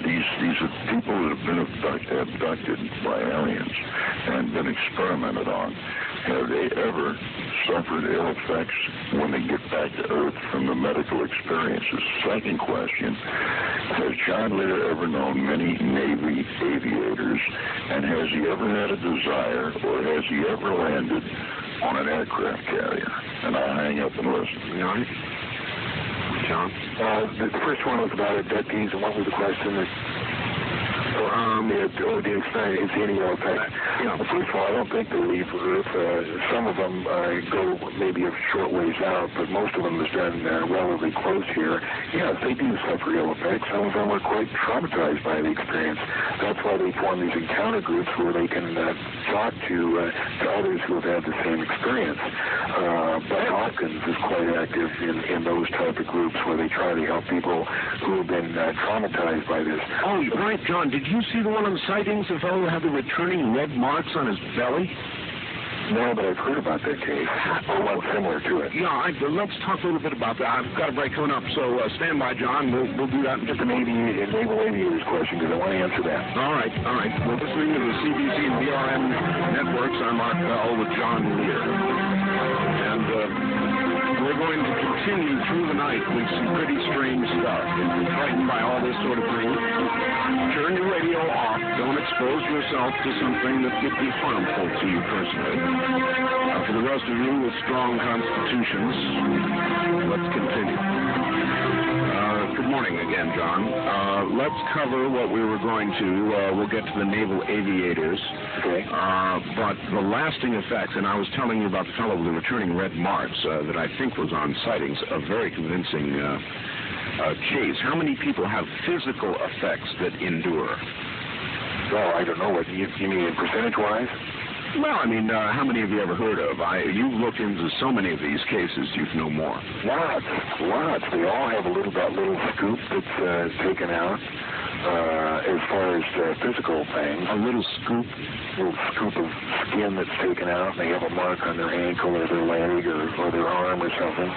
these are people that have been abducted by aliens and been experimented on. Have they ever suffered ill effects when they get back to Earth from the medical experiences? Second question, has John Lear ever known many Navy aviators, and has he ever had a desire, or has he ever landed on an aircraft carrier? And I'll hang up and listen. You all right? John? The first one was about abductees, and what was the question? the incendial effect. First of all, I don't think they leave Earth. Some of them go maybe a short ways out, but most of them have been relatively close here. Yes, they do suffer ill effects. Some of them are quite traumatized by the experience. That's why they form these encounter groups where they can talk to others who have had the same experience. But Hawkins is quite active in those type of groups where they try to help people who have been traumatized by this. Oh, right, John. Did you see the one on the sightings? The fellow had the returning red marks on his belly? No, but I've heard about that case, or one similar to it. Yeah, let's talk a little bit about that. I've got a break coming up, so stand by, John. We'll do that in just a minute. Naval aviator's question, because I want to answer that. All right. We're listening to the CBC and BRM networks. I'm Mark Bell with John Lear. And we're going to continue through the night with some pretty strange stuff. If you're frightened by all this sort of thing, turn your radio off. Don't expose yourself to something that could be harmful to you personally. For the rest of you with strong constitutions, let's continue. Good morning again, John. Let's cover what we were going to. We'll get to the naval aviators. Okay. But the lasting effects, and I was telling you about the fellow with the returning red marks that I think was on sightings, a very convincing case. How many people have physical effects that endure? Well, I don't know. What you mean percentage-wise? Well, I mean, how many have you ever heard of? You've looked into so many of these cases, you'd know more. Lots. They all have that little scoop that's taken out. As far as physical things, a little scoop of skin that's taken out, and they have a mark on their ankle or their leg or their arm or something.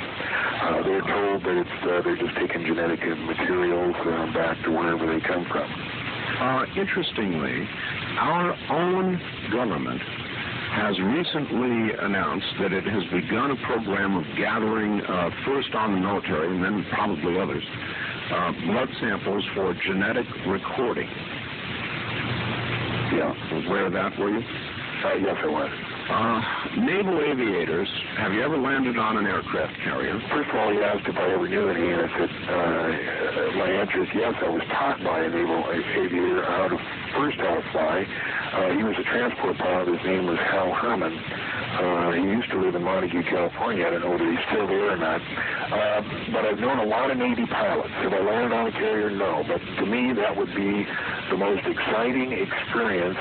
They're told that they're just taking genetic materials back to wherever they come from. Interestingly, our own government has recently announced that it has begun a program of gathering, first on the military and then probably others, blood samples for genetic recording. Yeah. Aware of that, were you? Yes, I was. Naval aviators, have you ever landed on an aircraft carrier? First of all, you asked if I ever knew any, and I said, my answer is yes. I was taught by a naval aviator how to fly. He was a transport pilot. His name was Hal Herman. He used to live in Montague, California. I don't know whether he's still there or not. But I've known a lot of Navy pilots. Have I landed on a carrier? No. But to me, that would be the most exciting experience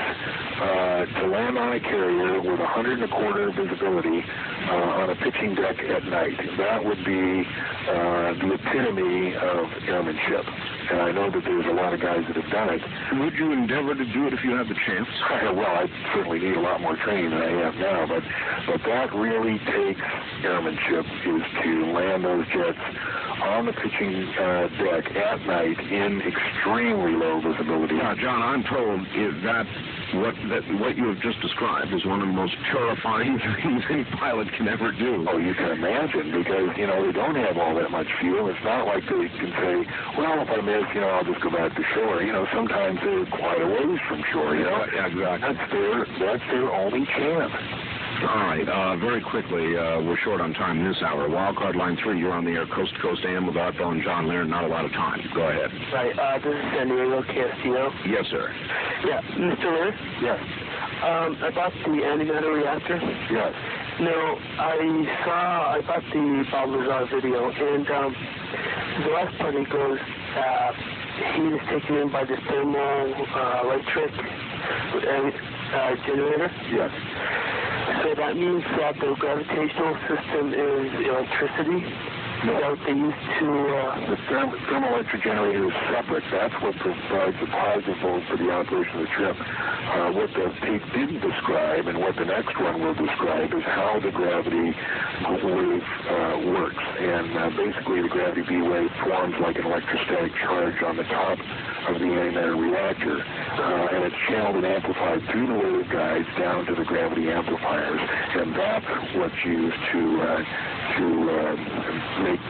to land on a carrier with 100 125 visibility on a pitching deck at night. That would be the epitome of airmanship. And I know that there's a lot of guys that have done it. Would you endeavor to do it if you had the chance? Well, I certainly need a lot more training than I have now, but that really takes airmanship, is to land those jets on the pitching deck at night in extremely low visibility. Now, John, I'm told that what you have just described is one of the most terrifying things any pilot can ever do. Oh, you can imagine, because, they don't have all that much fuel. It's not like they can say, well, if I miss, I'll just go back to shore. Sometimes they're quite a ways from shore, Yeah, exactly. That's their only chance. All right, very quickly, we're short on time this hour. Wildcard line 3, you're on the air, coast to coast AM with Art Bell and John Lear. Not a lot of time. Go ahead. Right, this is San Diego, KSTO. Yes, sir. Yeah, Mr. Lear? Yes. About the antimatter reactor? Yes. No, I bought the Bob Lazar video, and the last part he goes, he is taken in by the thermoelectric generator. Yes. So that means that the gravitational system is electricity. No. Is that what they use to... The thermoelectric generator is separate. That's what provides the positive volt for the operation of the ship. What the tape didn't describe, and what the next one will describe, is how the gravity wave works. And basically, the gravity B wave forms like an electrostatic charge on the top of the antimatter reactor, and it's channeled and amplified through the wave guides down to the gravity amplifiers, and that's what's used to take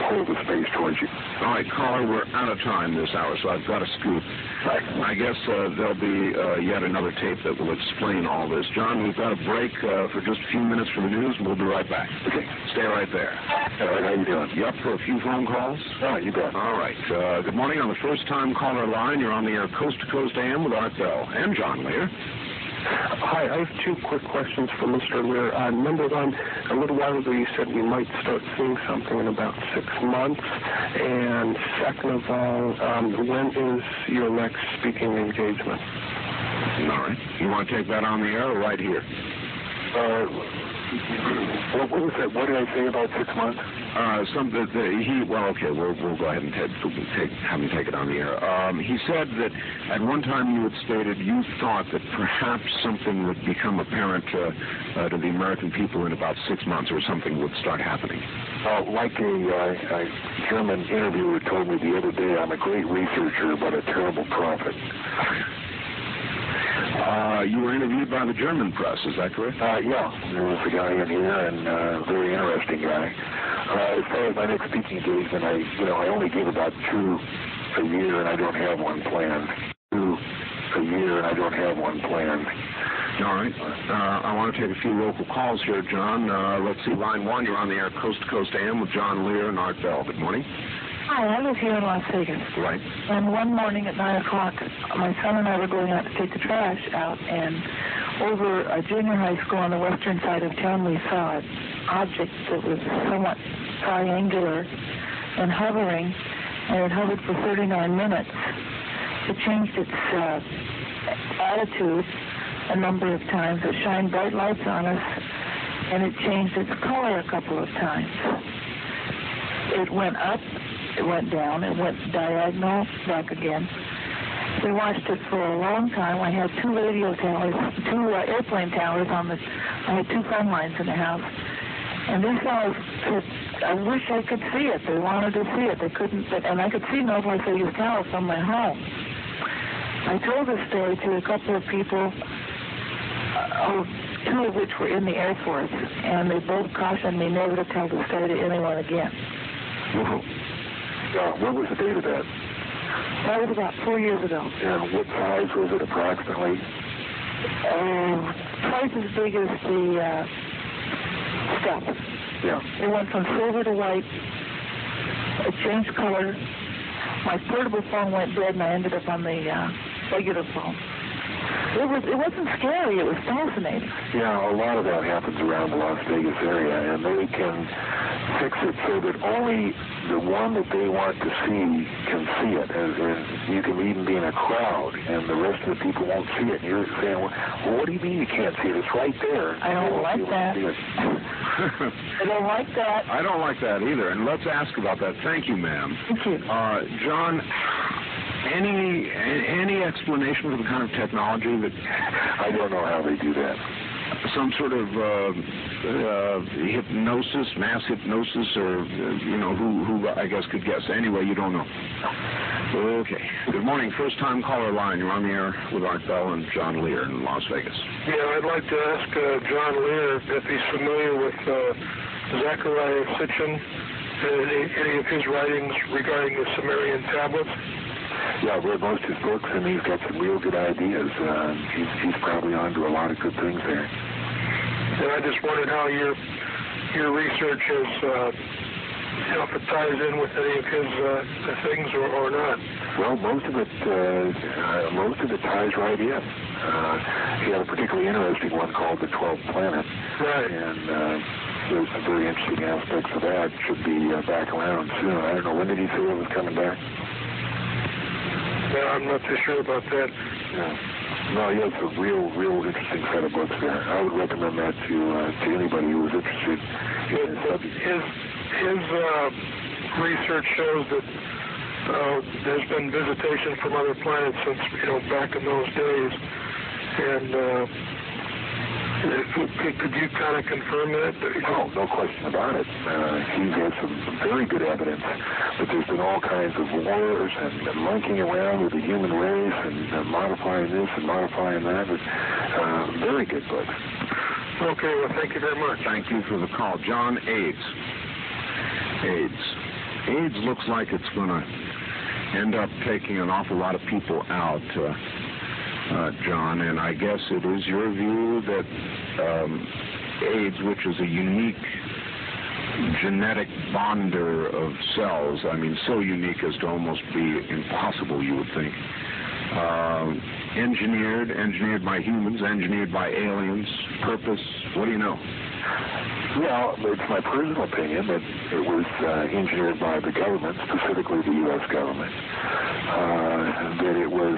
pull the space towards you. All right, caller, we're out of time this hour, so I've got to scoot. Right. I guess there'll be yet another tape that will explain all this. John, we've got a break for just a few minutes for the news, and we'll be right back. Okay. Stay right there. All right, how you doing? You up for a few phone calls? Oh, you bet. All right. Good morning. On the first-time caller line, you're on the air Coast to Coast AM with Art Bell and John Lear. Hi, I have two quick questions for Mr. Lear. Number one, a little while ago you said we might start seeing something in about 6 months. And second of all, when is your next speaking engagement? All right. You want to take that on the air or right here? What was that? What did I say about 6 months? We'll go ahead and have him take it on the air. He said that at one time you had stated you thought that perhaps something would become apparent to the American people in about 6 months, or something would start happening. Like a German interviewer told me the other day, I'm a great researcher, but a terrible prophet. You were interviewed by the German press, is that correct? Yeah. There was a guy in here, and a very interesting guy. As far as my next speaking engagement, I only give about 2 a year, and I don't have one planned. 2 a year, and I don't have one planned. All right. I want to take a few local calls here, John. Let's see, line 1, you're on the air Coast to Coast AM with John Lear and Art Bell. Good morning. Hi, I live here in Las Vegas. Right. And one morning at 9 o'clock, my son and I were going out to take the trash out, and over a junior high school on the western side of town, we saw an object that was somewhat triangular and hovering, and it hovered for 39 minutes. It changed its attitude a number of times. It shined bright lights on us, and it changed its color a couple of times. It went up, it went down, it went diagonal, back again. We watched it for a long time. I had 2 radio towers, 2 airplane towers I had 2 phone lines in the house. And these fellows said, I wish I could see it. They wanted to see it. They couldn't, and I could see North Las Vegas Tower from my home. I told this story to a couple of people, 2 of which were in the Air Force, and they both cautioned me never to tell the story to anyone again. What was the date of that? That was about 4 years ago. And what size was it approximately? Twice as big as the step. Yeah. It went from silver to white. It changed color. My portable phone went dead, and I ended up on the regular phone. It wasn't scary. It was fascinating. Yeah, a lot of that happens around the Las Vegas area, and they can fix it so that only the one that they want to see can see it. And you can even be in a crowd, and the rest of the people won't see it. And you're saying, well, what do you mean you can't see it? It's right there. I don't like that. I don't like that. I don't like that either. And let's ask about that. Thank you, ma'am. Thank you. John, any explanation for the kind of technology that... I don't know how they do that. Some sort of hypnosis, mass hypnosis, or, who I guess could guess. Anyway, you don't know. Okay. Good morning. First-time caller line. You're on the air with Art Bell and John Lear in Las Vegas. Yeah, I'd like to ask John Lear if he's familiar with Zechariah Sitchin, any of his writings regarding the Sumerian tablets. Yeah, I've read most of his books, and he's got some real good ideas. He's probably onto a lot of good things there. And I just wondered how your research has, if it ties in with any of his things or not. Well, most of it ties right in. He had a particularly interesting one called The 12th Planet. Right. And there's some very interesting aspects of that. Should be back around soon. I don't know, when did he say it was coming back? Yeah, I'm not too sure about that. Yeah. No, he has a real interesting set of books there. I would recommend that to anybody who was interested in the subject. His research shows that there's been visitation from other planets since, back in those days. And could you kind of confirm that? Oh, no question about it. He has some very good evidence that there's been all kinds of wars and monkeying around with the human race and modifying this and modifying that. Very good books. Okay, well, thank you very much. Thank you for the call. John AIDS. AIDS. AIDS looks like it's going to end up taking an awful lot of people out, John, and I guess it is your view that AIDS, which is a unique genetic bonder of cells, I mean, so unique as to almost be impossible, you would think, engineered by humans, engineered by aliens, purpose, what do you know? Well, it's my personal opinion that it was engineered by the government, specifically the U.S. government, that it was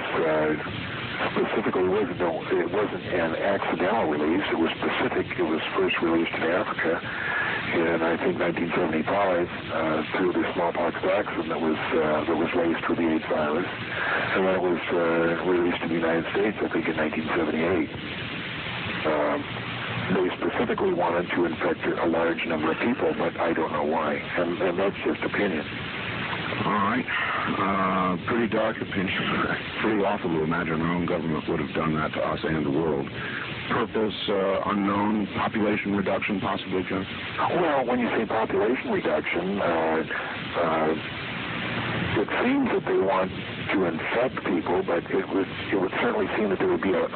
specifically, it wasn't an accidental release, it was specific. It was first released in Africa in, I think, 1975 through the smallpox vaccine that was laced with the AIDS virus, and that was released in the United States, I think, in 1978. They specifically wanted to infect a large number of people, but I don't know why, and that's just opinion. All right. Pretty dark opinion. Pretty awful to imagine our own government would have done that to us and the world. Purpose unknown, population reduction possibly, John? Well, when you say population reduction, it seems that they want to infect people, but it would certainly seem that there would be a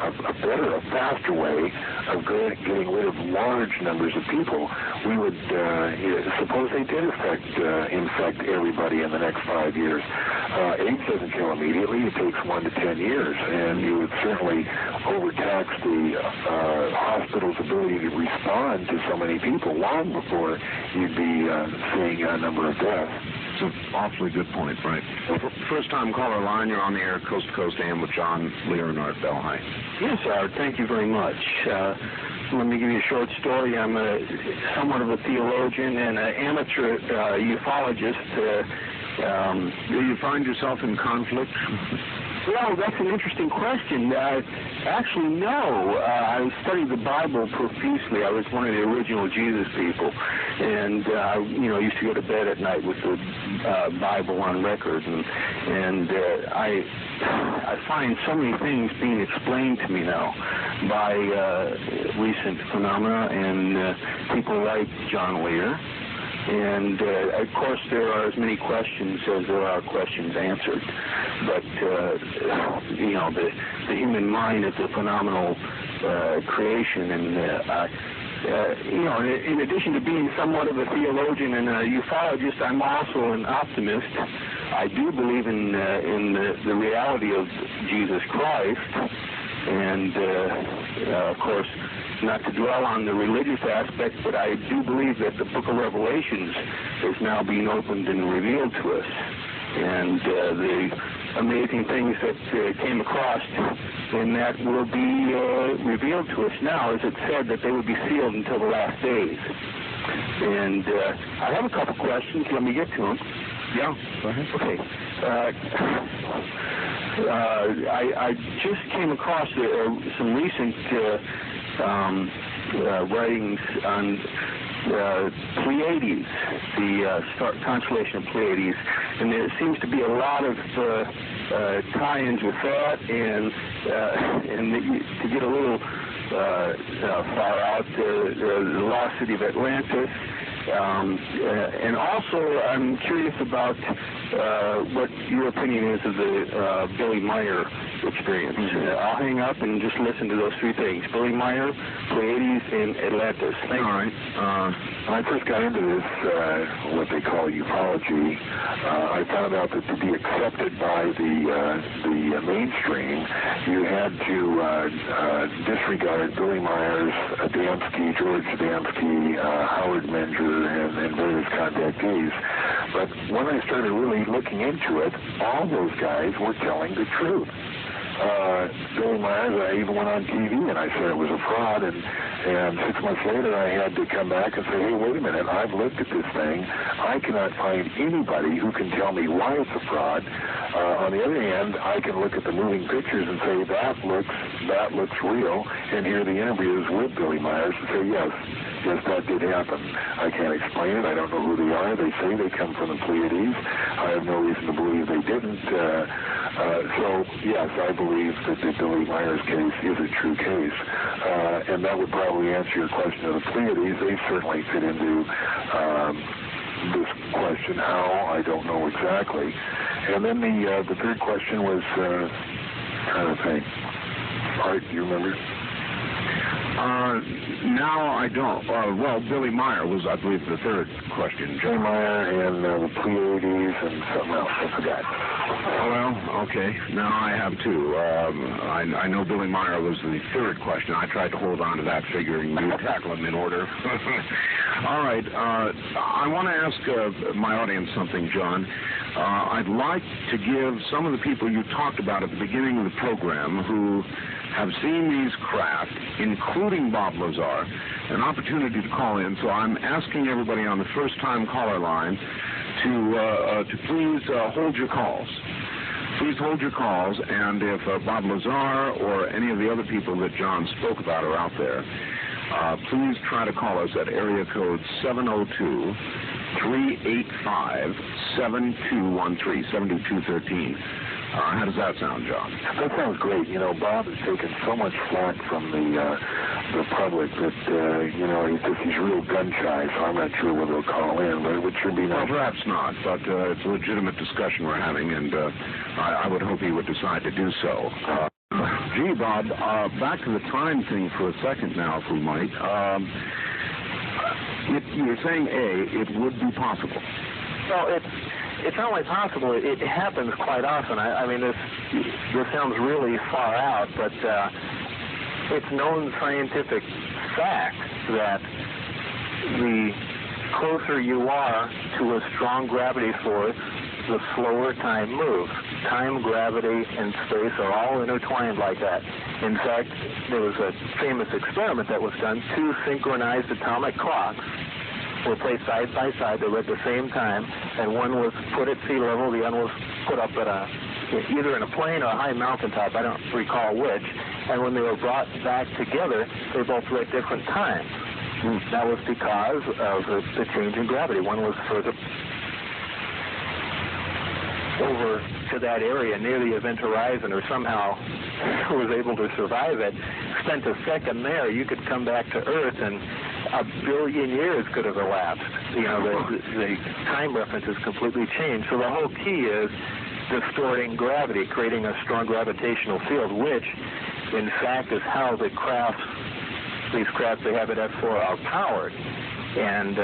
better, a faster way of getting rid of large numbers of people. We would, suppose they did infect everybody in the next 5 years. AIDS doesn't kill immediately. It takes 1 to 10 years, and you would certainly overtax the hospital's ability to respond to so many people long before you'd be seeing a number of deaths. It's an awfully good point, right? First-time caller line, you're on the air, Coast to Coast AM with John Lear and Art Bell. Hi. Yes, Art, thank you very much. Let me give you a short story. I'm somewhat of a theologian and an amateur ufologist. Do you find yourself in conflict? Well, that's an interesting question. Actually, no. I studied the Bible profusely. I was one of the original Jesus people, and I used to go to bed at night with the Bible on record, and I find so many things being explained to me now by recent phenomena and people like John Lear. And, of course, there are as many questions as there are questions answered. But, the human mind is a phenomenal creation. And, in addition to being somewhat of a theologian and a ufologist, I'm also an optimist. I do believe in the reality of Jesus Christ. And, of course, not to dwell on the religious aspect, but I do believe that the book of Revelations is now being opened and revealed to us. And the amazing things that came across in that will be revealed to us now, as it said that they would be sealed until the last days. And I have a couple questions. Let me get to them. Yeah, go ahead. Okay. I just came across some recent writings on Pleiades, the constellation of Pleiades, and there seems to be a lot of tie-ins with that, and to get a little far out, the lost city of Atlantis. And also, I'm curious about what your opinion is of the Billy Meyer experience. I'll hang up and just listen to those three things: Billy Meyer, Pleiades, and Atlantis. All right. When I first got into this, what they call ufology, I found out that to be accepted by the mainstream, you had to disregard Billy Myers, Adamski, George Adamski, Howard Menger, and various contactees. But when I started really looking into it, all those guys were telling the truth. Billy Myers, I even went on TV and I said it was a fraud, and 6 months later I had to come back and say, hey, wait a minute, I've looked at this thing. I cannot find anybody who can tell me why it's a fraud. On the other hand, I can look at the moving pictures and say that looks real, and hear the interviews with Billy Myers and say, yes, that did happen. I can't explain it. I don't know who they are. They say they come from the Pleiades. I have no reason to believe they didn't. So, yes, I believe that the Billy Myers case is a true case. And that would probably answer your question of the Pleiades. They certainly fit into this question. How? I don't know exactly. And then the third question was, trying to think. Art, do you remember? Now I don't. Well, Billy Meyer was, I believe, the third question. Billy Meyer and the Pleiades and something else. I forgot. Well, okay. Now I have two. I know Billy Meyer was the third question. I tried to hold on to that, figuring you'd tackle them in order. All right. I want to ask my audience something, John. I'd like to give some of the people you talked about at the beginning of the program who have seen these craft, including Bob Lazar, an opportunity to call in. So I'm asking everybody on the first-time caller line to please hold your calls. Please hold your calls, and if Bob Lazar or any of the other people that John spoke about are out there, please try to call us at area code 702-385-7213, 7213. How does that sound, John? That sounds great. You know, Bob has taken so much flack from the public that, he's real gun-shy, so I'm not sure whether he'll call in, but it would sure be nice. Well, perhaps not, but it's a legitimate discussion we're having, and I would hope he would decide to do so. Gee, Bob, back to the time thing for a second now, if we might. You're saying, it would be possible. Well, it's not only possible, it happens quite often. I mean, this sounds really far out, but it's known scientific fact that the closer you are to a strong gravity force, the slower time moves. Time, gravity, and space are all intertwined like that. In fact, there was a famous experiment that was done. Two synchronized atomic clocks were placed side by side. They were at the same time, and one was put at sea level, the other was put up at either in a plane or a high mountaintop. I don't recall which. And when they were brought back together, they both were at different times. That was because of the change in gravity. One was further over to that area near the event horizon, or somehow was able to survive it, spent a second there. You could come back to Earth and 1 billion years could have elapsed. You know, the time reference is completely changed. So the whole key is distorting gravity, creating a strong gravitational field, which, in fact, is how these crafts they have at F4 are powered. And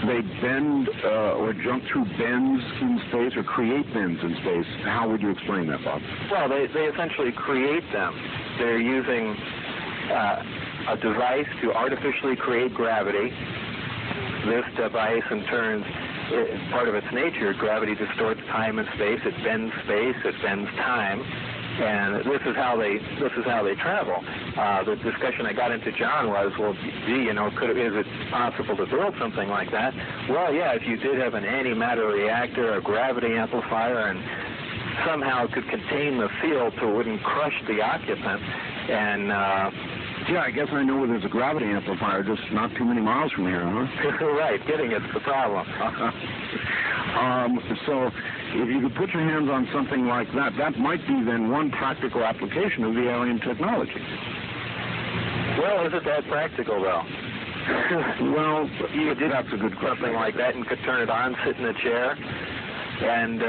they bend or jump through bends in space or create bends in space. How would you explain that, Bob? Well, they essentially create them. They're using a device to artificially create gravity. This device, in turn, part of its nature, gravity distorts time and space. It bends space. It bends time. And this is how they travel. The discussion I got into, John, was, well, gee, is it possible to build something like that? Well, yeah, if you did have an antimatter reactor, a gravity amplifier, and somehow could contain the field so it wouldn't crush the occupant. And yeah, I guess I know where there's a gravity amplifier, just not too many miles from here, huh? Right, getting it's the problem. So if you could put your hands on something like that, that might be then one practical application of the alien technology. Well, is it that practical, though? Well, that's a good question. Something like that, and could turn it on, sit in a chair, and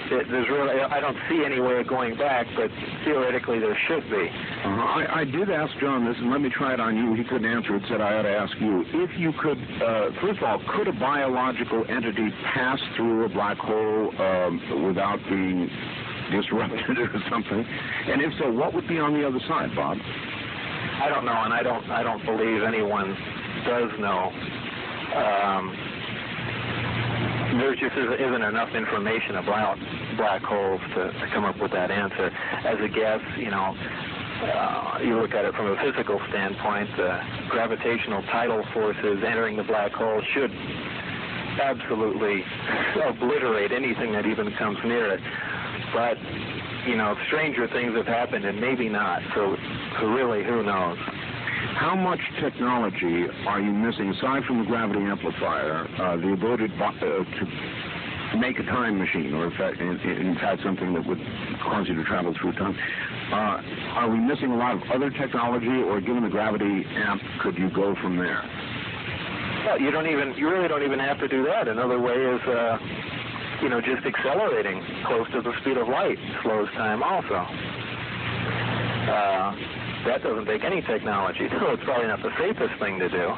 there's really, I don't see any way of going back, but theoretically there should be. I did ask John this, and let me try it on you. He couldn't answer it, said I ought to ask you. If you could, first of all, could a biological entity pass through a black hole without being disrupted or something? And if so, what would be on the other side, Bob? I don't know, and I don't believe anyone does know. There just isn't enough information about black holes to come up with that answer. As a guess, you look at it from a physical standpoint, the gravitational tidal forces entering the black hole should absolutely obliterate anything that even comes near it. But, stranger things have happened, and maybe not. So really, who knows? How much technology are you missing, aside from the gravity amplifier, the ability to make a time machine, or in fact something that would cause you to travel through time? Are we missing a lot of other technology, or given the gravity amp, could you go from there? Well, you really don't even have to do that. Another way is, just accelerating close to the speed of light slows time also. That doesn't take any technology, so it's probably not the safest thing to do.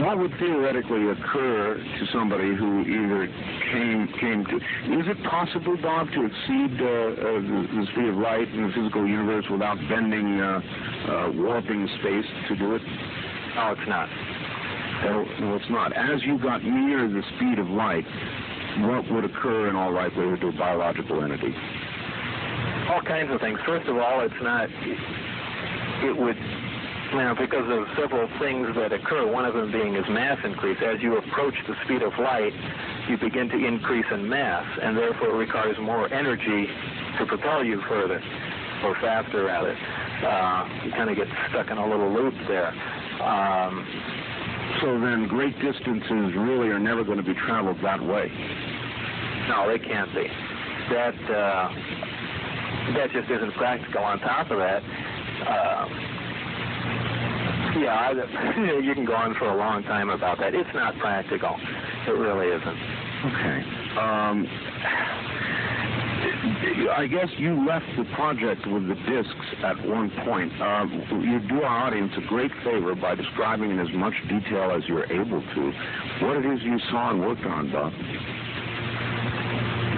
What would theoretically occur to somebody who either came to... Is it possible, Bob, to exceed the speed of light in the physical universe without bending, warping space to do it? No, it's not. No, it's not. As you got near the speed of light, what would occur in all likelihood to a biological entity? All kinds of things. First of all, it's not... It would... because of several things that occur, one of them being is mass increase. As you approach the speed of light, you begin to increase in mass, and therefore it requires more energy to propel you further, or faster rather. You kind of get stuck in a little loop there. So then great distances really are never going to be traveled that way? No, they can't be. That just isn't practical. On top of that, you can go on for a long time about that. It's not practical. It really isn't. Okay. I guess you left the project with the discs at one point. You do our audience a great favor by describing in as much detail as you're able to what it is you saw and worked on, Bob.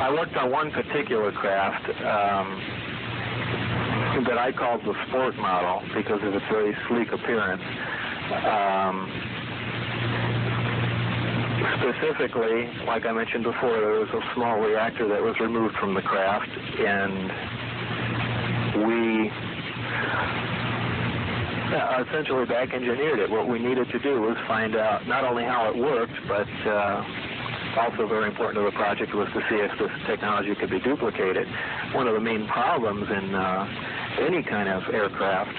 I worked on one particular craft that I called the sport model because of its very sleek appearance. Specifically, like I mentioned before, there was a small reactor that was removed from the craft, and we essentially back-engineered it. What we needed to do was find out not only how it worked, but also very important to the project was to see if this technology could be duplicated. One of the main problems in any kind of aircraft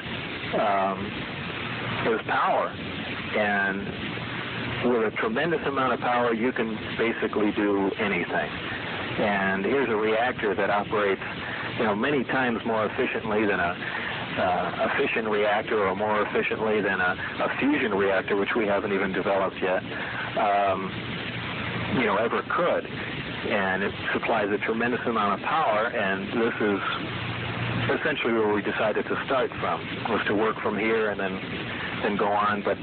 is power, and with a tremendous amount of power, you can basically do anything. And here's a reactor that operates, many times more efficiently than a fission reactor, or more efficiently than a fusion reactor, which we haven't even developed yet, ever could. And it supplies a tremendous amount of power, and this is essentially where we decided to start from, was to work from here and then go on. But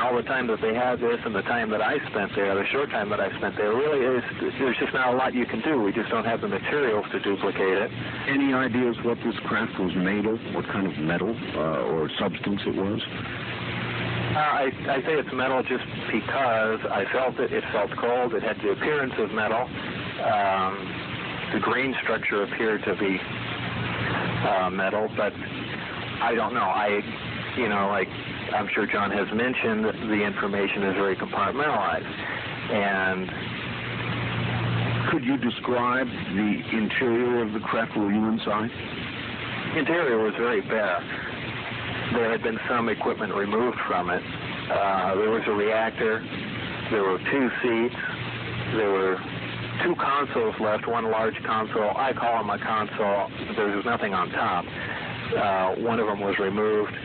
all the time that they had this and the time that I spent there, the short time that I spent there, really there's just not a lot you can do. We just don't have the materials to duplicate it. Any ideas what this craft was made of? What kind of metal or substance it was? I say it's metal just because I felt it. It felt cold. It had the appearance of metal. The grain structure appeared to be metal, but I don't know. I'm sure John has mentioned, the information is very compartmentalized. And could you describe the interior of the craft? Were you inside? The interior was very bare. There had been some equipment removed from it. There was a reactor. There were 2 seats. There were 2 consoles left, one large console. I call them a console. There was nothing on top. One of them was removed.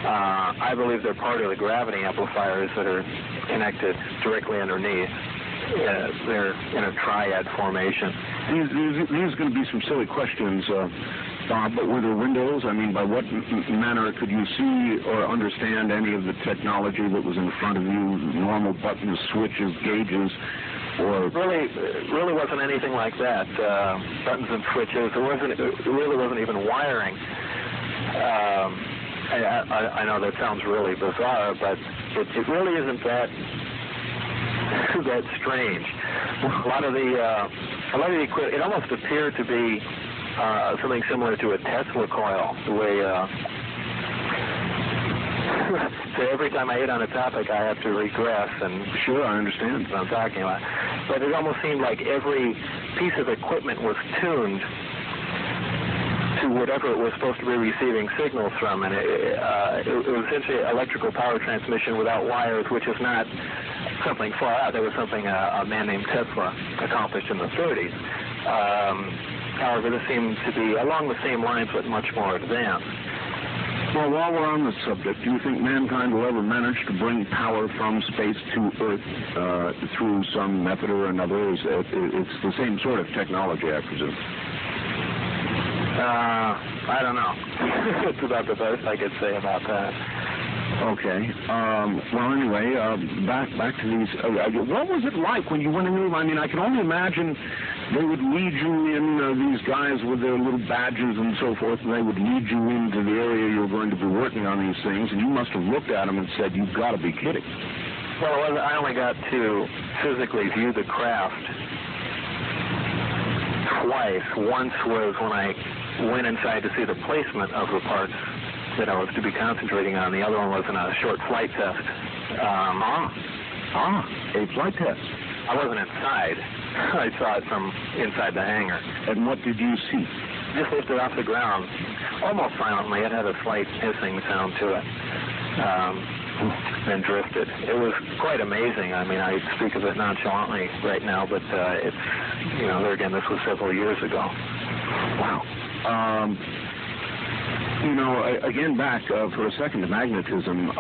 I believe they're part of the gravity amplifiers that are connected directly underneath. They're in a triad formation. These are going to be some silly questions, Bob, but were there windows? I mean, by what manner could you see or understand any of the technology that was in front of you, normal buttons, switches, gauges, or... Really wasn't anything like that. Buttons and switches. It really wasn't even wiring. I know that sounds really bizarre, but it really isn't that strange. A lot of the equipment, it almost appeared to be something similar to a Tesla coil. The way so every time I hit on a topic, I have to regress. And sure, I understand what I'm talking about. But it almost seemed like every piece of equipment was tuned to whatever it was supposed to be receiving signals from, and it was essentially electrical power transmission without wires, which is not something far out. There was something a man named Tesla accomplished in the 30s. However, this seemed to be along the same lines, but much more advanced. Well, while we're on the subject, do you think mankind will ever manage to bring power from space to Earth through some method or another? It's the same sort of technology, I presume. I don't know. It's about the best I could say about that. Okay. Well, anyway, back to these. What was it like when you went into them? I mean, I can only imagine they would lead you in, these guys with their little badges and so forth, and they would lead you into the area you were going to be working on these things, and you must have looked at them and said, "You've got to be kidding." Well, I only got to physically view the craft twice. Once was when I went inside to see the placement of the parts that I was to be concentrating on. The other one was in a short flight test. A flight test. I wasn't inside. I saw it from inside the hangar. And what did you see? Just lifted off the ground, almost silently. It had a slight hissing sound to it, then drifted. It was quite amazing. I mean, I speak of it nonchalantly right now, but it's, there again, this was several years ago. Wow. Again, back for a second to magnetism,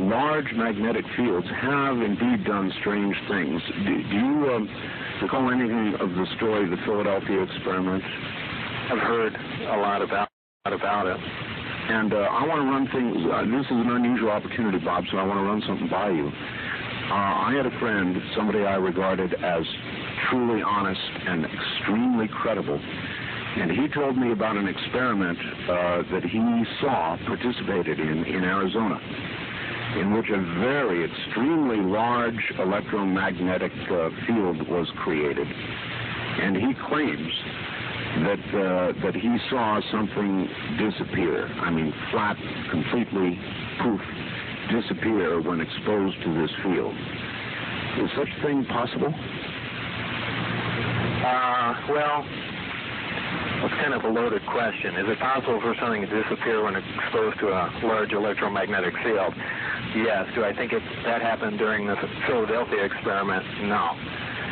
large magnetic fields have indeed done strange things. Do you recall anything of the story, the Philadelphia experiment? I've heard a lot about it. And I want to run things. This is an unusual opportunity, Bob, so I want to run something by you. I had a friend, somebody I regarded as truly honest and extremely credible, and he told me about an experiment that he saw participated in Arizona, in which a very extremely large electromagnetic field was created. And he claims that he saw something disappear. I mean, flat, completely poof, disappear when exposed to this field. Is such a thing possible? Well, it's kind of a loaded question. Is it possible for something to disappear when exposed to a large electromagnetic field? Yes. Do I think that happened during the Philadelphia experiment? No.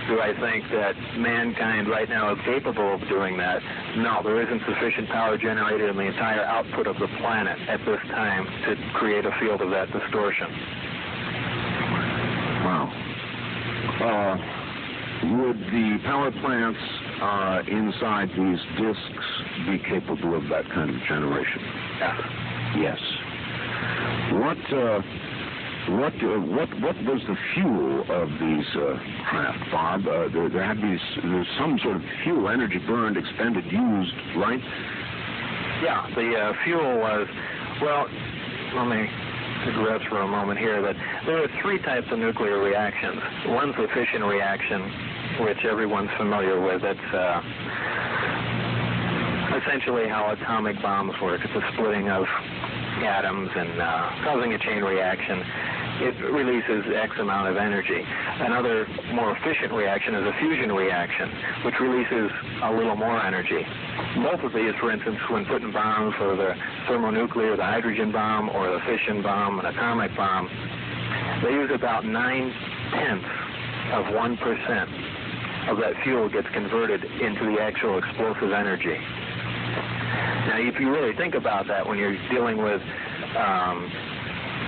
Do I think that mankind right now is capable of doing that? No. There isn't sufficient power generated in the entire output of the planet at this time to create a field of that distortion. Wow. Would the power plants inside these disks be capable of that kind of generation? Yes. What was the fuel of these craft, Bob? There had to be some sort of fuel, energy burned, expended, used, right? Yeah, the fuel was, well, let me digress for a moment here, that there are three types of nuclear reactions. One's the fission reaction, which everyone's familiar with. That's essentially how atomic bombs work. It's a splitting of atoms and causing a chain reaction. It releases X amount of energy. Another more efficient reaction is a fusion reaction, which releases a little more energy. Both of these, for instance, when put in bombs, or the thermonuclear, the hydrogen bomb, or the fission bomb, an atomic bomb, they use about 9/10 of 1% of that fuel gets converted into the actual explosive energy. Now, if you really think about that, when you're dealing with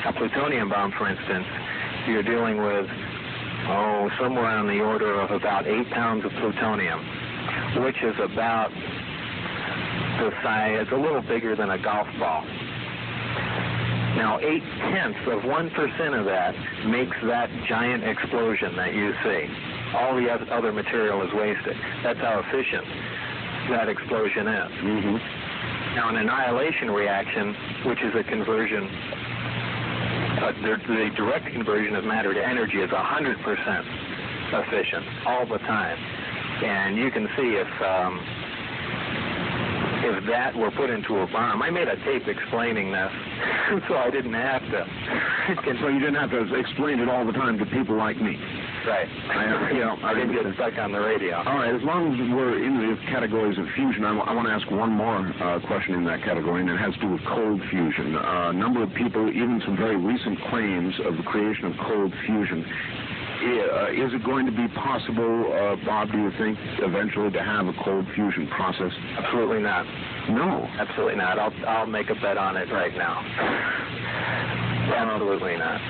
a plutonium bomb, for instance, you're dealing with, somewhere on the order of about 8 pounds of plutonium, which is about the size, it's a little bigger than a golf ball. Now, 8/10 of 1% of that makes that giant explosion that you see. All the other material is wasted. That's how efficient that explosion is. Mm-hmm. Now, an annihilation reaction, which is a conversion, the direct conversion of matter to energy, is 100% efficient all the time. And you can see if that were put into a bomb. I made a tape explaining this, so I didn't have to. So you didn't have to explain it all the time to people like me. Right. I didn't get stuck on the radio. All right, as long as we're in the categories of fusion, I want to ask one more question in that category, and it has to do with cold fusion. A number of people, even some very recent claims of the creation of cold fusion. is it going to be possible, Bob, do you think, eventually to have a cold fusion process? Absolutely not. No. Absolutely not. I'll make a bet on it right now. Absolutely not.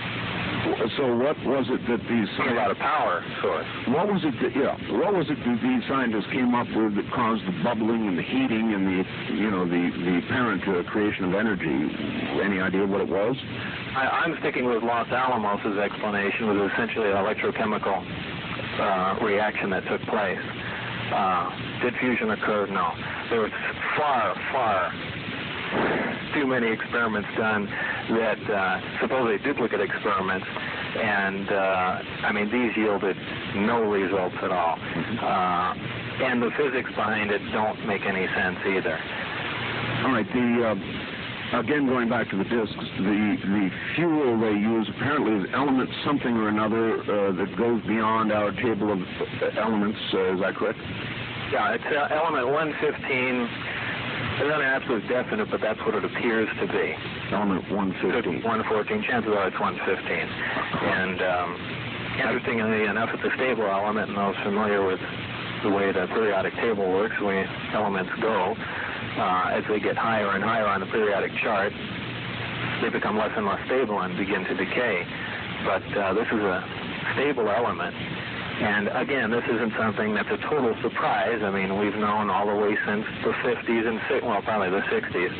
So what was it that these a lot of power source? What was it that these scientists came up with that caused the bubbling and the heating and the apparent creation of energy? Any idea what it was? I'm sticking with Los Alamos' explanation. It was essentially an electrochemical reaction that took place. Did fusion occur? No. There was far too many experiments done that supposedly duplicate experiments, and these yielded no results at all. And the physics behind it don't make any sense either. All right, again, going back to the discs, the fuel they use apparently is element something or another that goes beyond our table of elements. Is that correct? Yeah, it's element 115. It's not an absolute definite, but that's what it appears to be. Element 115. 114. Chances are it's 115. And interestingly enough, it's a stable element, and those familiar with the way the periodic table works, the way elements go, as they get higher and higher on the periodic chart, they become less and less stable and begin to decay. But this is a stable element. And again, this isn't something that's a total surprise. I mean, we've known all the way since the 50s and probably the 60s,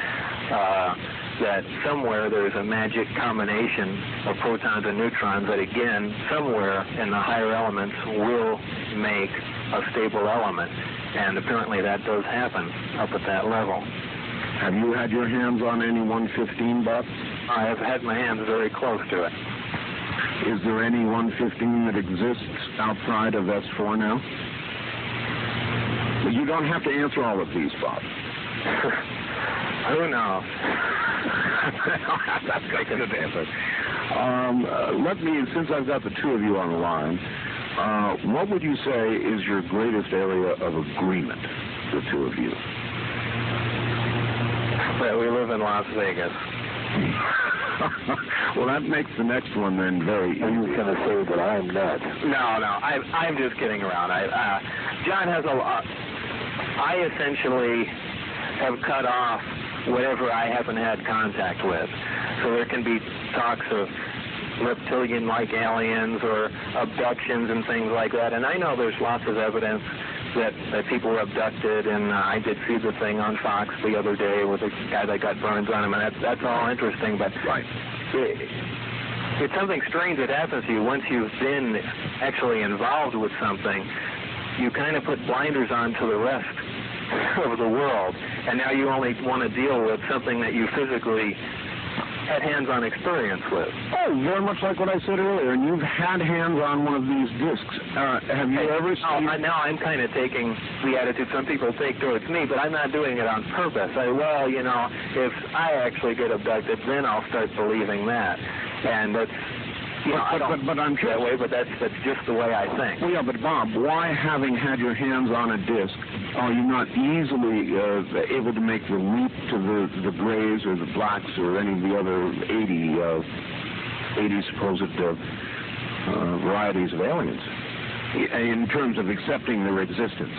that somewhere there's a magic combination of protons and neutrons that, again, somewhere in the higher elements will make a stable element. And apparently that does happen up at that level. Have you had your hands on any 115, Bob? I have had my hands very close to it. Is there any 115 that exists outside of S4 now? You don't have to answer all of these, Bob. Who knows? That's not going to answer. Let me, since I've got the two of you on the line, what would you say is your greatest area of agreement, the two of you? Well, we live in Las Vegas. Well, that makes the next one then very easy. Are you going to say that I'm nuts? No, I'm just kidding around. John has I essentially have cut off whatever I haven't had contact with. So there can be talks of reptilian-like aliens or abductions and things like that. And I know there's lots of evidence that people were abducted, and I did see the thing on Fox the other day with a guy that got burns on him, and that's all interesting, but right. It's something strange that happens to you once you've been actually involved with something. You kind of put blinders on to the rest of the world, and now you only want to deal with something that you physically had hands-on experience with. Oh, very much like what I said earlier, and you've had hands on one of these discs. Have you ever seen... Now I'm kind of taking the attitude some people take towards me, but I'm not doing it on purpose. If I actually get abducted, then I'll start believing that. And that's... But I'm sure that way, but that's just the way I think. Well, yeah, but Bob, why, having had your hands on a disc, are you not easily able to make the leap to the grays or the blacks or any of the other 80 supposed varieties of aliens in terms of accepting their existence?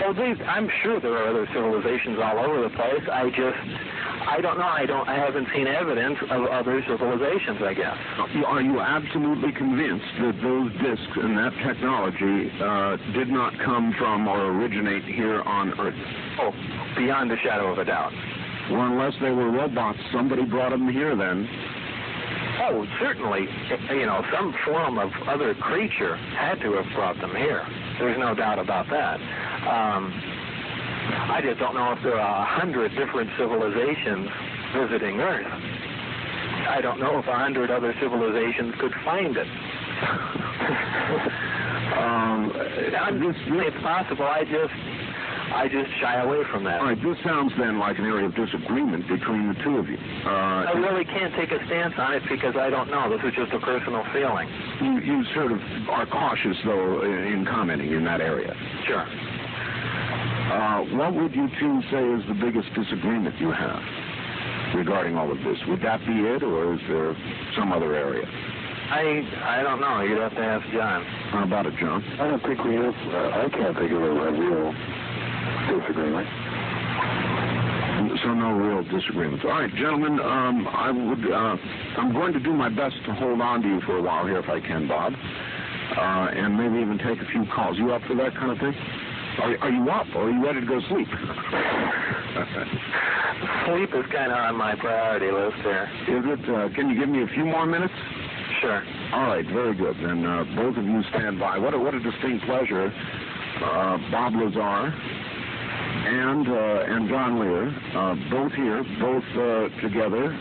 Well, I'm sure there are other civilizations all over the place. I don't know. I haven't seen evidence of other civilizations, I guess. Are you absolutely convinced that those discs and that technology did not come from or originate here on Earth? Oh, beyond a shadow of a doubt. Well, unless they were robots, somebody brought them here then. Oh, certainly. Some form of other creature had to have brought them here. There's no doubt about that. I just don't know if there are 100 different civilizations visiting Earth. I don't know if 100 other civilizations could find it. It's possible. I just shy away from that. All right, this sounds then like an area of disagreement between the two of you. I really can't take a stance on it because I don't know. This is just a personal feeling. You sort of are cautious, though, in commenting in that area. Sure. What would you two say is the biggest disagreement you have regarding all of this? Would that be it, or is there some other area? I don't know. You'd have to ask John. How about it, John? I don't think we have, I can't think of a real disagreement. So no real disagreements. All right, gentlemen, I'm going to do my best to hold on to you for a while here if I can, Bob, and maybe even take a few calls. You up for that kind of thing? Are you up, or are you ready to go sleep? Sleep is kind of on my priority list there. Is it? Can you give me a few more minutes? Sure. All right, very good. Then both of you stand by. What a distinct pleasure, Bob Lazar and John Lear, both here, both together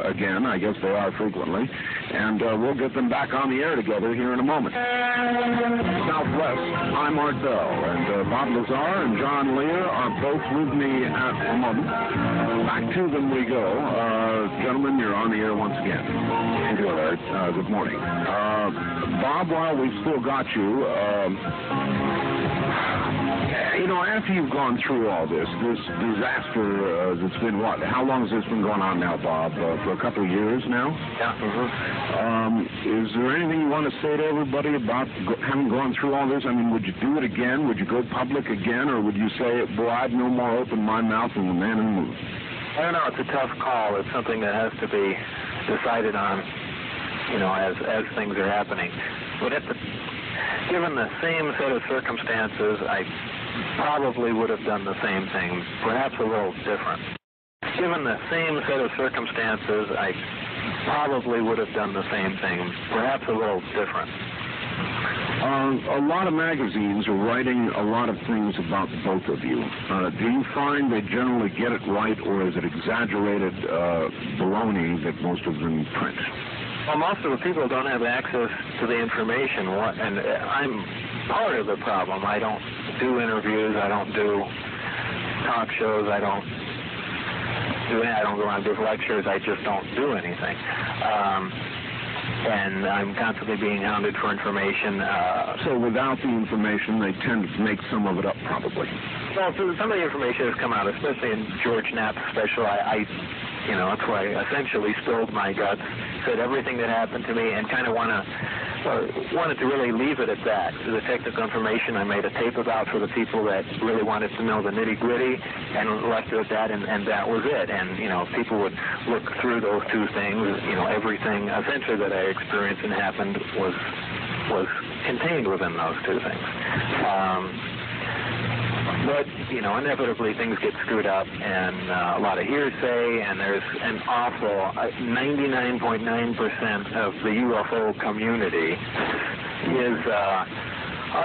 again. I guess they are frequently, and we'll get them back on the air together here in a moment. Southwest, I'm Art Bell, and Bob Lazar and John Lear are both with me at the moment. Back to them we go. Gentlemen, you're on the air once again. Good, Art. Good morning. Bob, while we've still got you, you know, after you've gone through all this disaster that's been what? How long has this been going on now, Bob? For a couple of years now? Yeah. Is there anything you want to say to everybody about having gone through all this? I mean, would you do it again? Would you go public again? Or would you say, boy, I'd no more open my mouth than the man in the moon? I don't know. It's a tough call. It's something that has to be decided on, you know, as things are happening. But given the same set of circumstances, I probably would have done the same thing, perhaps a little different. Given the same set of circumstances, I probably would have done the same thing, perhaps a little different. A lot of magazines are writing a lot of things about both of you. Do you find they generally get it right, or is it exaggerated baloney that most of them print? Well, most of the people don't have access to the information, and I'm part of the problem. I don't do interviews. I don't do talk shows. I don't go on big lectures. I just don't do anything. And I'm constantly being hounded for information. So without the information, they tend to make some of it up, probably. Well, so some of the information has come out, especially in George Knapp's special. You know, that's why I essentially spilled my guts, said everything that happened to me, and kind of wanted to really leave it at that. So the technical information I made a tape about for the people that really wanted to know the nitty-gritty, and left it at that, and that was it. And, you know, people would look through those two things. You know, everything essentially that I experienced and happened was contained within those two things. But, you know, inevitably things get screwed up, and a lot of hearsay, and there's an awful 99.9% of the UFO community is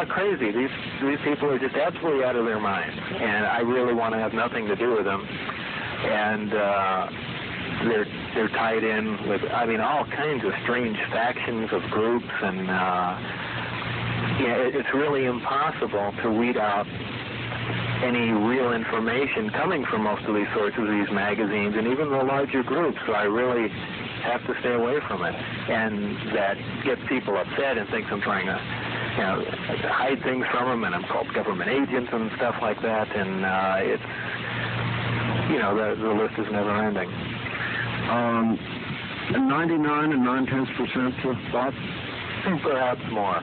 crazy. These people are just absolutely out of their minds, and I really want to have nothing to do with them. And they're tied in with, I mean, all kinds of strange factions of groups, and it's really impossible to weed out any real information coming from most of these sources, these magazines, and even the larger groups. So I really have to stay away from it. And that gets people upset and thinks I'm trying to, you know, hide things from them, and I'm called government agents and stuff like that. And it's, you know, the list is never ending. 99 and 9/10%, Bob? Perhaps more.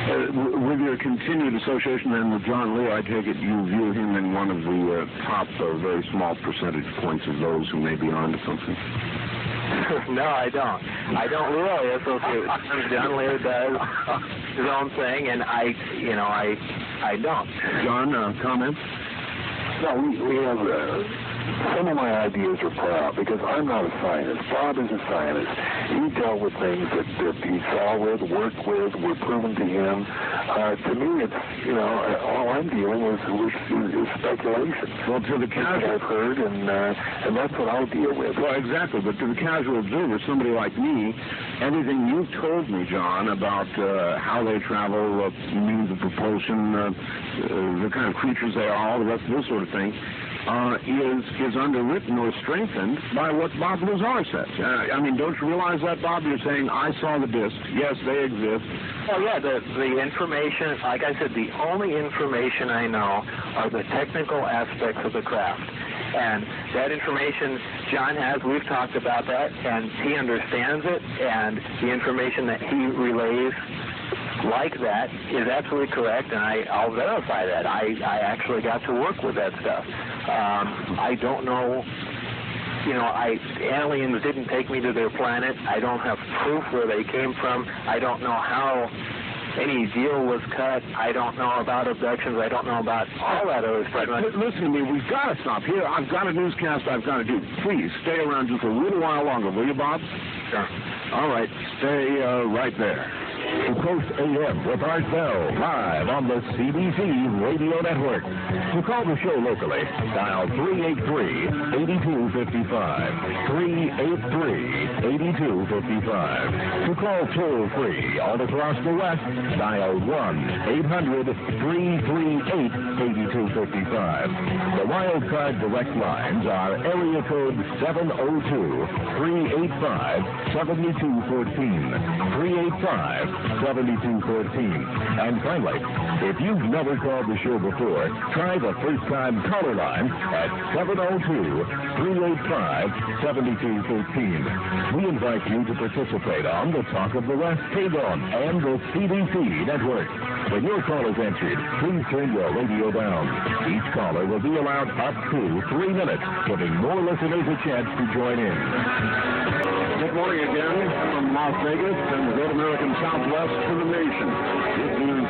With your continued association then with John Lear, I take it you view him in one of the top very small percentage points of those who may be on to something. No, I don't. I don't really associate with John Lear does his own thing, and I don't. John, comments? No, we have some of my ideas are proud because I'm not a scientist. Bob is a scientist. He dealt with things that he saw with, worked with, were proven to him. To me, it's, you know, all I'm dealing with is speculation. Well, to the casual, I've heard, and that's what I'll deal with. Well, exactly. But to the casual observer, somebody like me, everything you've told me, John, about how they travel, means of propulsion, the kind of creatures they are, all the rest of this sort of thing, is underwritten or strengthened by what Bob Lazar says. I mean, don't you realize that, Bob? You're saying, I saw the disc. Yes, they exist. Well, yeah, the information, like I said, the only information I know are the technical aspects of the craft. And that information John has, we've talked about that, and he understands it, and the information that he relays like that is absolutely correct, and I'll verify that. I actually got to work with that stuff. I don't know, aliens didn't take me to their planet. I don't have proof where they came from. I don't know how any deal was cut. I don't know about abductions. I don't know about all that other stuff. Listen to me. We've got to stop here. I've got a newscast I've got to do. Please stay around just a little while longer, will you, Bob? Sure. All right. Stay right there. To Coast AM with Art Bell, live on the CBC Radio Network. To call the show locally, dial 383-8255. 383-8255. To call toll-free all across the West, dial 1-800-338-8255. The wildcard direct lines are area code 702-385-7214. 385-7214. And finally, if you've never called the show before, try the first-time caller line at 702-385-7214. We invite you to participate on the Talk of the West K-Dawn and the CBC Network. When your call is answered, please turn your radio down. Each caller will be allowed up to 3 minutes, giving more listeners a chance to join in. Good morning again from Las Vegas and the Great American Southwest to the nation. This is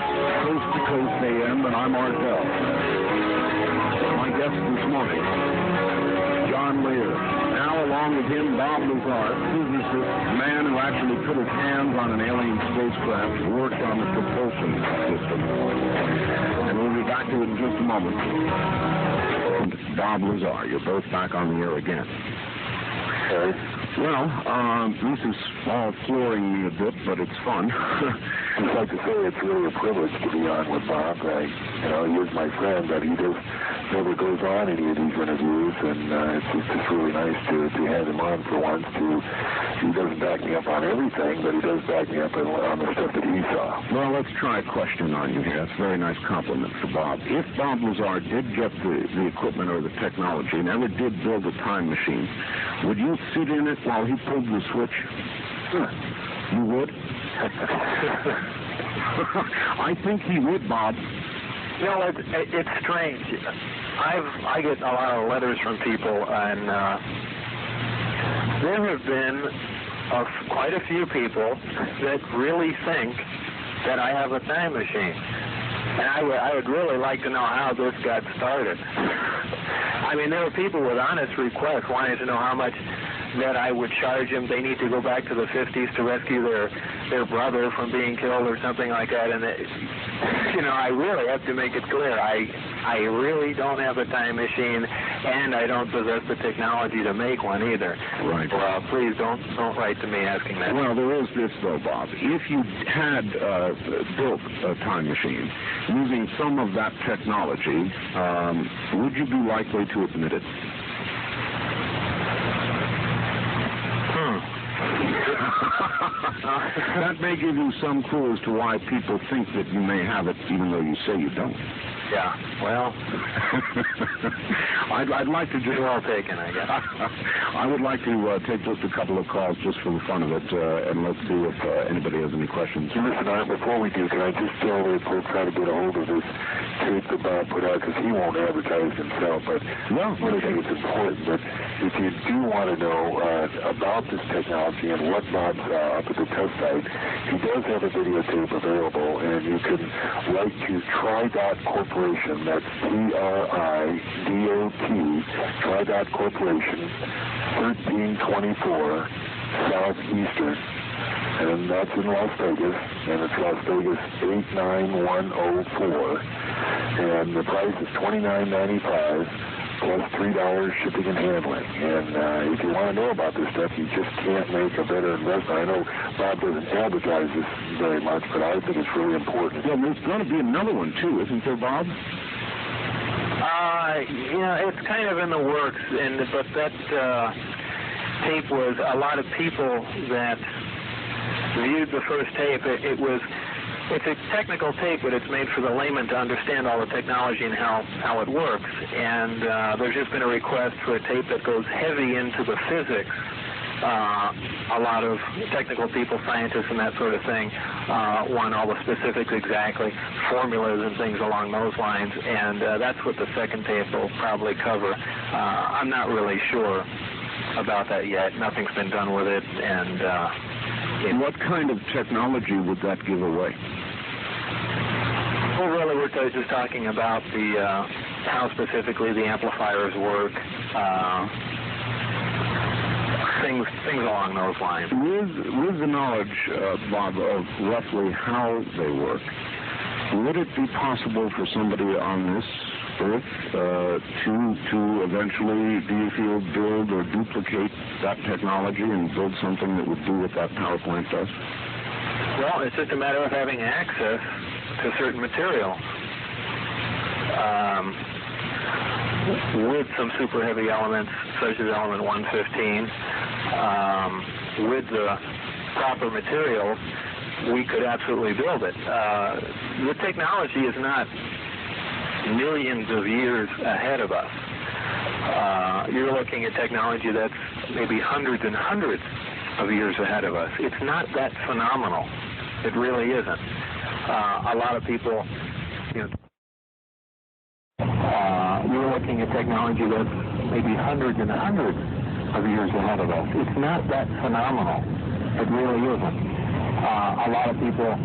Coast to Coast AM, and I'm Art Bell. My guest this morning, John Lear. Now, along with him, Bob Lazar, physicist, man who actually put his hands on an alien spacecraft, worked on the propulsion system. And we'll be back to it in just a moment. Bob Lazar, you're both back on the air again. Well, this is all flooring me a bit, but it's fun. I'd like to say it's really a privilege to be on with Bob. He is my friend, but he never goes on any of these interviews, and it's just really nice to have him on for once. He doesn't back me up on everything, but he does back me up on the stuff that he saw. Well, let's try a question on you here. That's a very nice compliment for Bob. If Bob Lazar did get the equipment or the technology and ever did build a time machine, would you sit in it while he pulled the switch? You would? I think he would, Bob. It's strange. I get a lot of letters from people, and there have been quite a few people that really think that I have a time machine. And I would really like to know how this got started. I mean, there were people with honest requests wanting to know how much that I would charge them. They need to go back to the 50s to rescue their brother from being killed or something like that. And, I really have to make it clear. I really don't have a time machine, and I don't possess the technology to make one either. Right. Well, please don't write to me asking that. Well, there is this, though, Bob. If you had built a time machine using some of that technology, would you be likely to admit it? That may give you some clue as to why people think that you may have it, even though you say you don't. Yeah, well, I'd like to just... well taken, I guess. I would like to take just a couple of calls just for the fun of it, and let's see if anybody has any questions. Listen, before we do, can I just tell the folks how to get a hold of this tape that Bob put out, because he won't advertise himself, but I think it's important that if you do want to know about this technology and what Bob saw up at the test site, he does have a videotape available, and you can write to Tri-Dot Corporation, that's T-R-I-D-O-T, Tri-Dot Corporation, 1324 Southeastern, and that's in Las Vegas, and it's Las Vegas 89104, and the price is $29.95 plus $3 shipping and handling. And if you want to know about this stuff, you just can't make a better investment. I know Bob doesn't advertise this very much, but I think it's really important. Well, there's going to be another one, too, isn't there, Bob? It's kind of in the works, but that tape was a lot of people that viewed the first tape. It was it's a technical tape, but it's made for the layman to understand all the technology and how it works. And there's just been a request for a tape that goes heavy into the physics. A lot of technical people, scientists and that sort of thing, want all the specifics exactly, formulas and things along those lines, and that's what the second tape will probably cover. I'm not really sure about that yet. Nothing's been done with it, and what kind of technology would that give away? Well, really, we're just talking about the how specifically the amplifiers work. Things along those lines. With the knowledge, Bob, of roughly how they work, would it be possible for somebody on this Earth to eventually, do you feel, build or duplicate that technology and build something that would do what that power plant does? Well, it's just a matter of having access to certain material. With some super heavy elements, such as element 115, with the proper materials, we could absolutely build it. The technology is not millions of years ahead of us. You're looking at technology that's maybe hundreds and hundreds of years ahead of us. It's not that phenomenal. It really isn't. A lot of people, you're looking at technology that's maybe hundreds and hundreds of years ahead of us. It's not that phenomenal. It really isn't. A lot of people,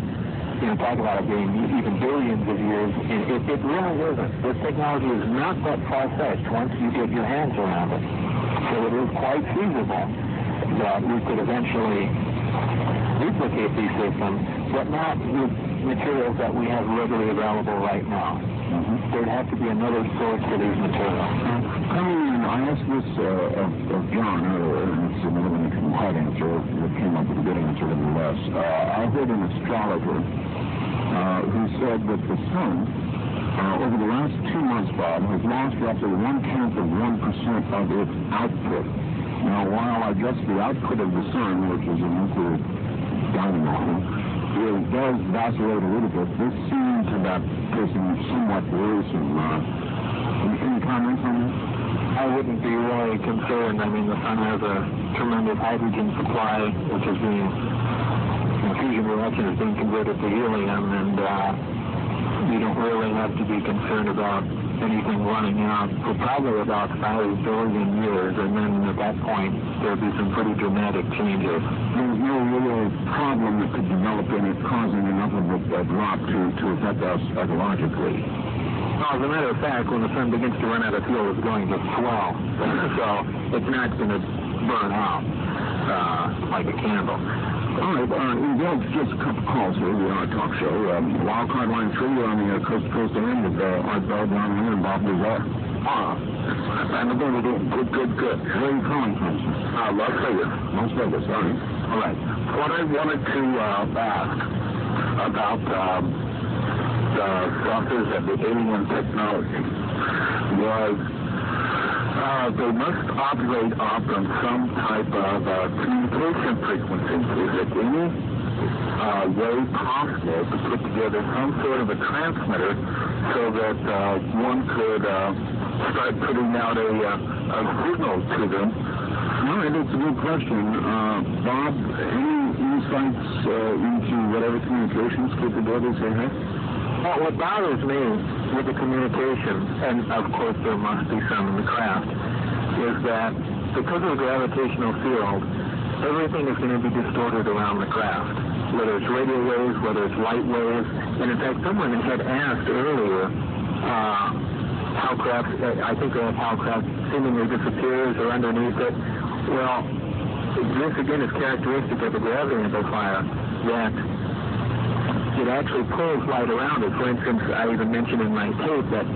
talk about it being even billions of years. It really isn't. This technology is not that far-fetched once you get your hands around it. So it is quite feasible that we could eventually duplicate these systems, but not with materials that we have readily available right now. There'd have to be another source for these materials. I asked this of John earlier, and it's another one you can quite answer. It came up with a good answer nevertheless. I heard an astrologer who said that the sun, over the last 2 months, Bob, has lost roughly 1/10 of 1% of its output. Now, while I guess the output of the sun, which is a nuclear dynamo, it does vacillate a little bit, this seems to that person somewhat worrisome. Any comments on that? I wouldn't be really concerned. I mean, the sun has a tremendous hydrogen supply, which is being, fusion reaction is being converted to helium, and you don't really have to be concerned about anything running out for probably about 5 billion years, and then at that point, there'll be some pretty dramatic changes. There's no real problem that could develop in it causing enough of a drop to affect us psychologically. Well, as a matter of fact, when the sun begins to run out of fuel, it's going to swell. So it's not going to burn out like a candle. All right, involves just a couple calls here. We are a talk show. Wildcard line 3, you're on the Coast to Coast end with Art Bell, John Lear, and Bob Lazar. I'm going to do good. Where are you calling from, sir? Las Vegas. Las Vegas, all right. What I wanted to ask about the authors of the alien technology was they must operate off of some type of communication frequency. Is it any way possible to put together some sort of a transmitter so that one could start putting out a signal to them? All right, that's a good question. Bob, any insights into whatever communications capabilities they have? Well, what bothers me with the communication, and of course there must be some in the craft, is that because of the gravitational field, everything is going to be distorted around the craft, whether it's radio waves, whether it's light waves. And in fact, someone had asked earlier how craft, I think how craft seemingly disappears or underneath it. Well, this again is characteristic of the gravity amplifier, that it actually pulls light around it. For instance, I even mentioned in my tape that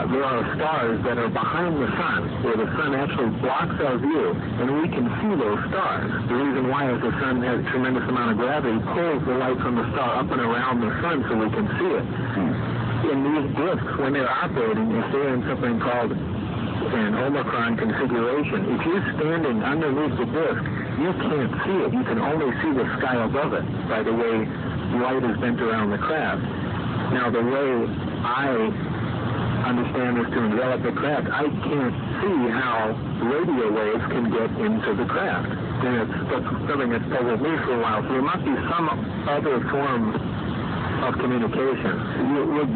there are stars that are behind the sun, where the sun actually blocks our view, and we can see those stars. The reason why is the sun has a tremendous amount of gravity, pulls the light from the star up and around the sun so we can see it. In these disks, when they're operating, if they're in something called an Omicron configuration, if you're standing underneath the disk, you can't see it. You can only see the sky above it by the way light is bent around the craft. Now, the way I understand this to envelop the craft, I can't see how radio waves can get into the craft. And that's something that's puzzled me for a while. So there must be some other form of communication. Would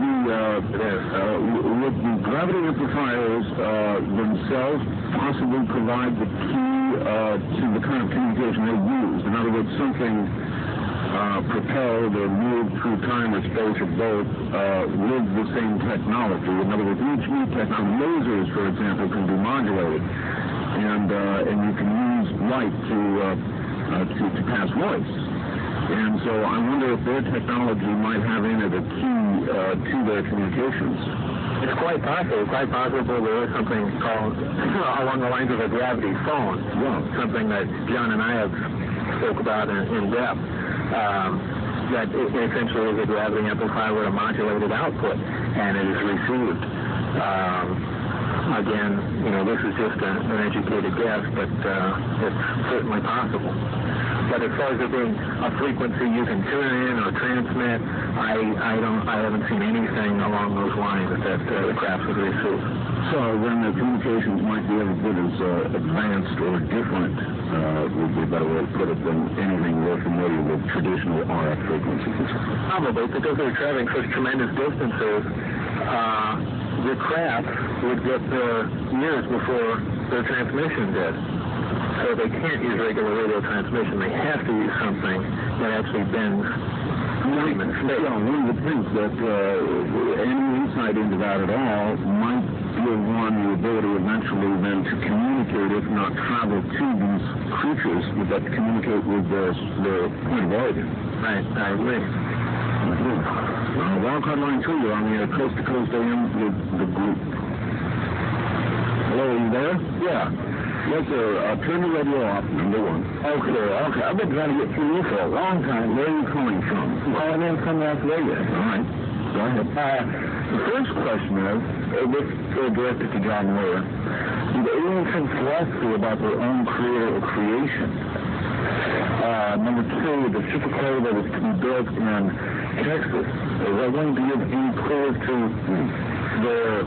the gravity amplifiers themselves possibly provide the key to the kind of communication they use? In other words, something propelled or moved through time or space or both with the same technology. In other words, each new technology, lasers, for example, can be modulated, and you can use light to pass voice. And so I wonder if their technology might have in it a key to their communications. It's quite possible. Quite possible there is something called along the lines of a gravity phone. Yeah. Something that John and I have spoke about in depth. That essentially is a gravity amplifier with a modulated output, and it is received. Again, this is just an educated guess, but it's certainly possible. But as far as it being a frequency you can tune in or transmit, I haven't seen anything along those lines that the craft would receive. So then the communications might be every bit as advanced or different, would be a better way to put it, than anything we're familiar with traditional RF frequencies. Probably, because they're traveling such tremendous distances, the craft would get there years before their transmission did. So they can't use regular radio transmission. They have to use something that actually bends time and space. Yeah, one of the things that any insight into that at all might give one the ability eventually then to communicate, if not travel to these creatures, that communicate with their point of origin. Right, I agree. Wildcard Line 2, you're on the Coast to Coast AM with the group. Hello, are you there? Yeah. Yes, sir. Turn the radio off, number one. Okay. I've been trying to get through you for a long time. Where are you calling from? Calling in from Las Vegas. All right. Go ahead. The first question is, this is directed to John Lear. Do the aliens have philosophy about their own career or creation? Number two, the supercar that is to be built in Texas, is that going to give any clue to their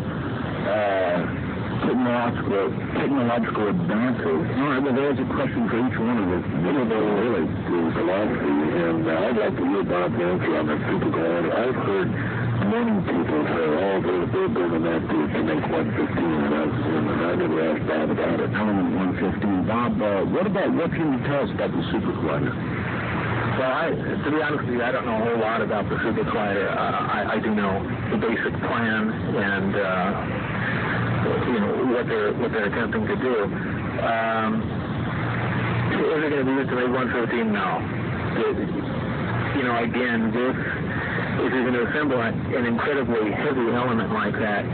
technological advances? All right, well, there's a question for each one of us. Really, philosophy, and I'd like to hear Bob's answer on the supercar. I've heard many people say, they're building that to make 115, and I never asked Bob about it. Element 115. Bob, what can you tell us about the super collider? Well, to be honest with you, I don't know a whole lot about the super collider. I do know the basic plan and what they're attempting to do. Is it going to be used to make 115? No. Again, if you're going to assemble an incredibly heavy element like that,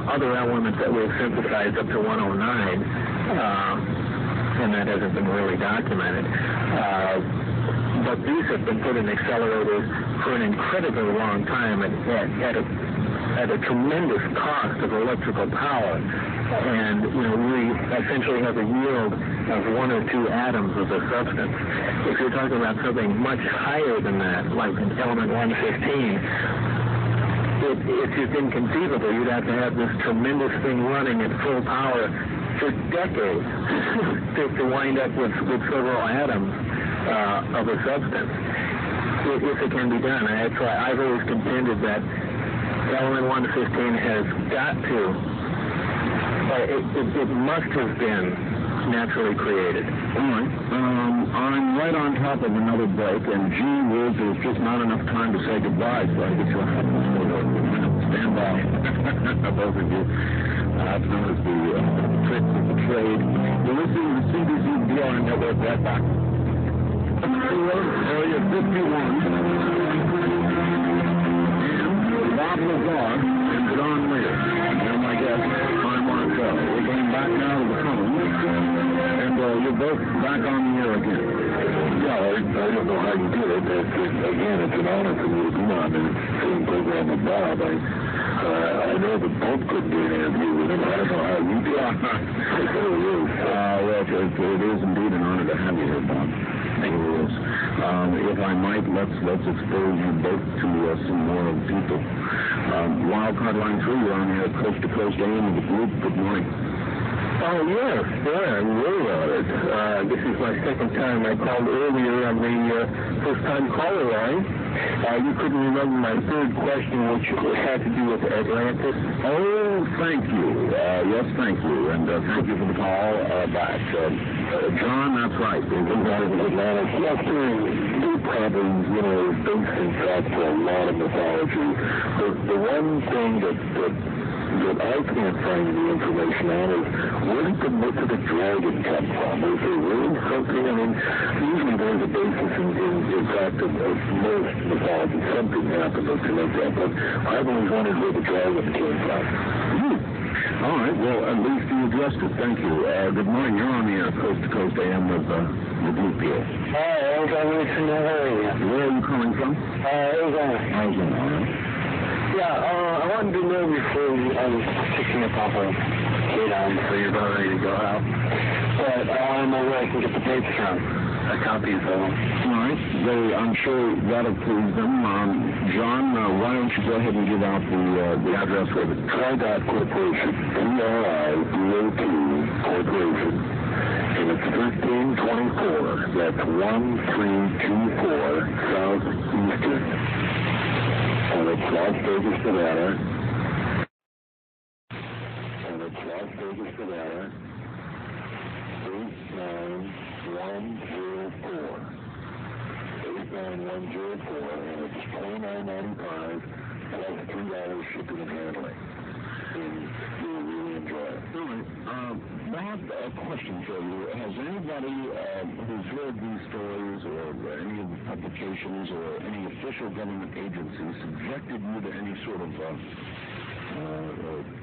other elements that we've synthesized up to 109, and that hasn't been really documented. But these have been put in accelerators for an incredibly long time at a tremendous cost of electrical power. And, we essentially have a yield of 1 or 2 atoms of the substance. If you're talking about something much higher than that, like element 115, it's just inconceivable. You'd have to have this tremendous thing running at full power for decades to wind up with several atoms of a substance, if it can be done. And that's why I've always contended that element 115 has got to, it must have been naturally created. All right. I'm right on top of another break, and gee whiz, there's just not enough time to say goodbye, so I guess you'll have to stand by. Both of you. That's known as the tricks of the trade. You're listening to CBC DR Network right back. Area 51. Bob Lazar and John Lear. They're my guests on my show. We're going back now to the phone, and you're both back on the air again. Yeah, I don't know how you did it. Again, it's an honor for me to be on the same program with Bob. I know that both couldn't do an interview with him. I don't know how you did it. It really is. Well, it is indeed an honor to have you here, Bob. Yes. If I might, let's expose you both to some more people. Wildcard Line 3, you're on the Coast to Coast AM of the group. Good morning. Oh, yeah, I'm really on it. This is my second time. I called earlier on the first-time caller line. You couldn't remember my third question, which had to do with Atlantis. Oh, thank you. Yes, thank you. And thank you for the call back. John, that's right. Atlantis, yes, there probably, based in fact on a lot of mythology. The one thing that I can't find the information on is where did the myth of the dragon come from? Is there really something? I mean, usually there's a basis in fact of most mythology. Something happened to make that, but I've always wondered where the dragon came from. All right, well, at least you addressed it. Thank you. Good morning. You're on the Coast to Coast AM of the group here. Hi, I'm calling from the area. Where are you calling from? Arizona. Arizona, all right. Yeah, I wanted to know before I was picking up off of K-Down, so you're about ready to go out. But I want to know where I can get the tapes from. Copies of them. All right. I'm sure that'll please them. John, why don't you go ahead and give out the address for the Tri-Dot Corporation, TRIDOT Corporation, and it's 1324. That's 1324 South Eastern. And it's Las Vegas, Nevada. And it's Las Vegas, Nevada. 89104. 89104. And it's $29.95 plus $3 shipping and handling. And you'll really enjoy it. All right. Bob, a question for you. Has anybody who's heard these stories or any of the publications or any official government agency subjected you to any sort of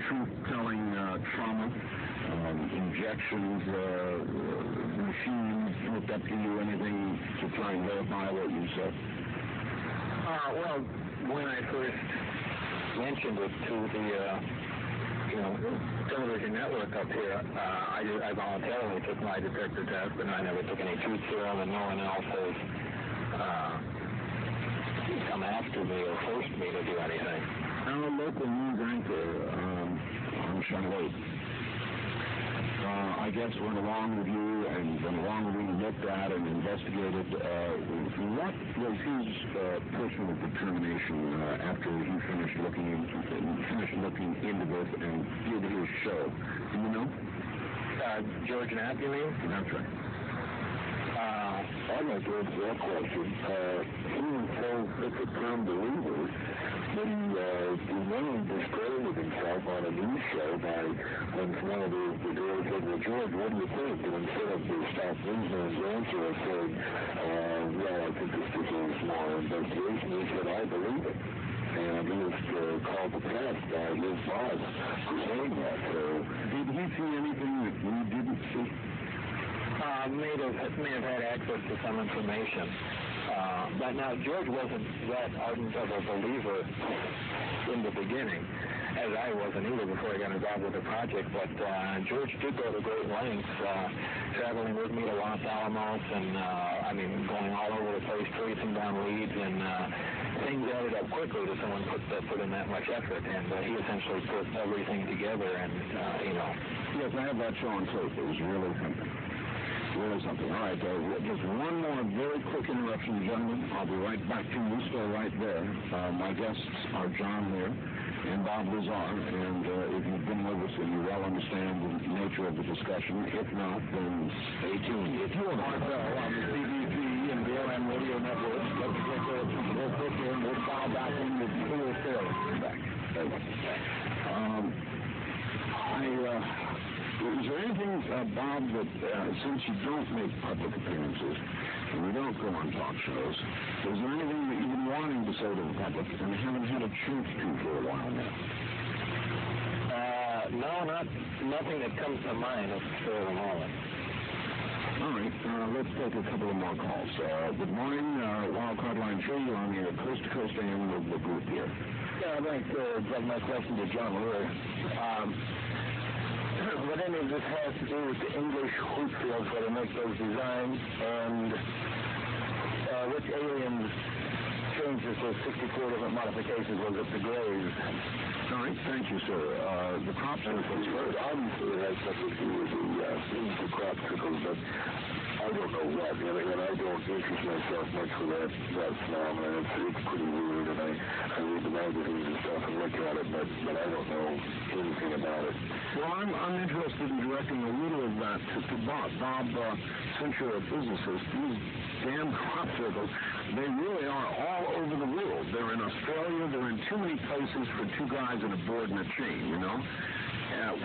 truth-telling trauma, injections, machines hooked up to you, anything to try and verify what you said? Well, when I first mentioned it to the television network up here, I voluntarily took my detector test, but I never took any truth serum, and no one else has come after me or forced me to do anything. Our local news anchor on Charlotte, I guess, went along with you and looked at and investigated. What was his personal determination after he finished looking into this and did his show? Do you know? George Knapp, you mean? That's right. I'd like to answer that question. He was so such a firm believer that he wanted to discredit himself on a news show by when one of the girls said, well, George, what do you think? And instead of the staff newsman's answer, I said, well, I think this deserves more investigation. He said, I believe it. And he was called to task by his boss for saying that. So, did he see anything that we didn't see? May have had access to some information. But now, George wasn't that ardent of a believer in the beginning, as I wasn't either before I got involved with the project. But George did go to great lengths, traveling with me to Los Alamos and, going all over the place, tracing down leads, and things added up quickly to someone put in that much effort. And he essentially put everything together and, Yes, I have that show on tape. It was really something. Really something. All right, just one more very quick interruption, gentlemen. I'll be right back to you. Stay right there. My guests are John Lear and Bob Lazar, and if you've been with us and you well understand the nature of the discussion, if not, then stay tuned. If you want to go on the CBC and the OM Radio Network, let's get there. We'll put there and we'll file back in the full story. Back. Is there anything, Bob, that since you don't make public appearances and you don't go on talk shows, is there anything that you've been wanting to say to the public and haven't had a chance to for a while now? No, nothing that comes to mind for the moment. All right, let's take a couple of more calls. Good morning, Wildcard Line 3, you're on the Coast to Coast AM of the group here. Yeah, I'd like to direct my question to John Lear. What any of this has to do with the English wheat fields where they make those designs, and which aliens changed it to 64 different modifications? Was it the Greys? All right, thank you, sir. The crop circles first. Obviously, it has something to do with the crop circles, but I don't know what, and I don't interest myself much with that phenomenon. It's pretty weird, and I read the magazines and stuff and look at it, but I don't know anything about it. Well, I'm interested in directing a little of that to Bob. Bob, since you're a physicist, these damn crop circles, they really are all over the world. They're in Australia. They're in too many places for two guys in a board and a chain, you know?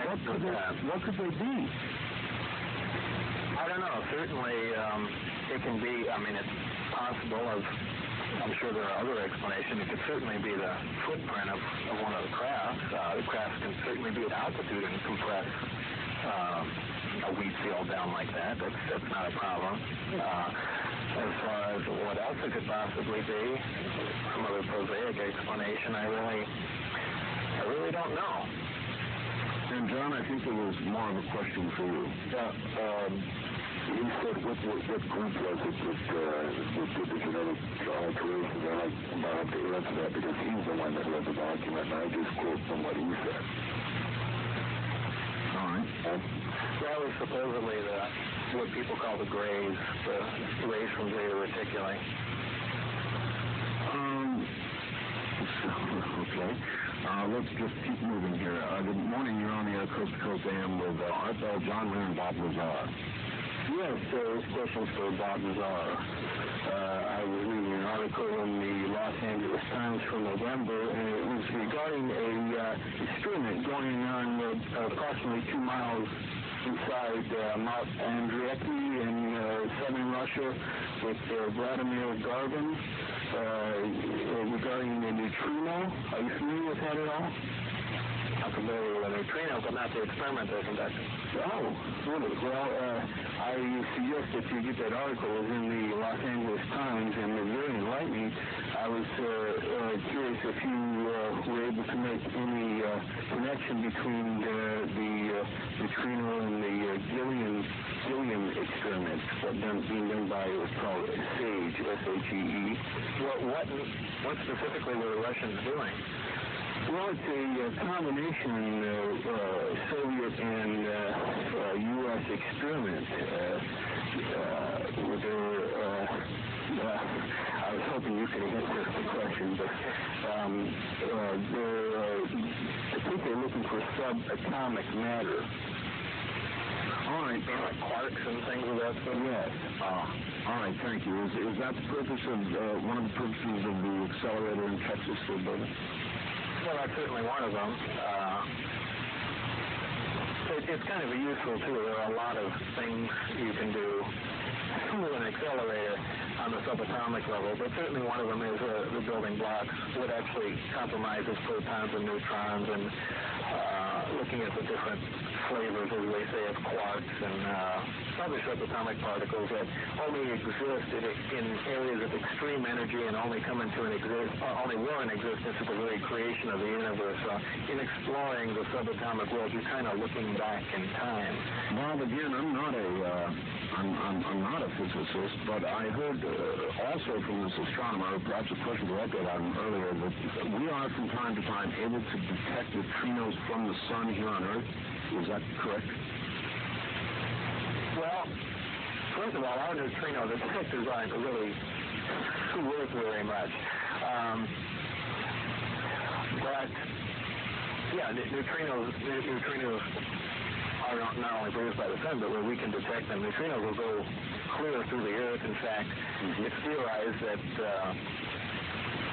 What could they be? I don't know. Certainly, it can be, I mean, it's possible I'm sure there are other explanations. It could certainly be the footprint of one of the crafts. The crafts can certainly be at altitude and compress a wheat field down like that. That's not a problem. As far as what else it could possibly be, some other prosaic explanation, I really don't know. And John, I think there was more of a question for you. He said what group was it that did the genetic alterations? I'd like Bob to answer that because he's the one that read the document, and I just quote from what he said. All right. That was supposedly what people call the Greys, the race from Zeta Reticuli. Okay. Let's just keep moving here. Good morning. You're on the air, Coast to Coast AM with Art Bell, John Lear, and Bob Lazar. Yes, this question's for Bob Lazar. I was reading an article in the Los Angeles Times from November, and it was regarding a experiment going on approximately 2 miles inside Mount Andrieki in southern Russia with Vladimir Garvin regarding the neutrino. Are you familiar with that at all? I'm familiar with the neutrino, but not the experiment they're conducting. Oh, really? Well, I suggest that you get that article. It was in the Los Angeles Times, and it's very enlightening. I was curious if you were able to make any connection between the neutrino and the Gilliam experiments being done by what's called SAGE, S-A-G-E. What specifically were the Russians doing? Well, it's a combination Soviet and U.S. experiment. I was hoping you could answer the question, but I think they're looking for subatomic matter. All right. Like quarks and things of that sort? Yes. All right, thank you. Is that the purpose of one of the purposes of the accelerator in Texas for building? Well, that's certainly one of them. It's kind of a useful tool. There are a lot of things you can do with an accelerator on the subatomic level, but certainly one of them is the building blocks, what actually compromises protons and neutrons, and looking at the different flavors, as they say, of quarks and other subatomic particles that only exist in areas of extreme energy and only come into only were in existence at the very creation of the universe. So in exploring the subatomic world, you're kind of looking back in time. Well, again, I'm not a physicist, but I heard also from this astronomer, perhaps a question directed at him earlier, that we are from time to time able to detect neutrinos from the sun here on Earth. Is that correct? Well, first of all, our neutrino detectors aren't really worth very much. But yeah, neutrinos are not only produced by the sun, but where we can detect them. Neutrinos will go clear through the Earth. In fact, it's theorized that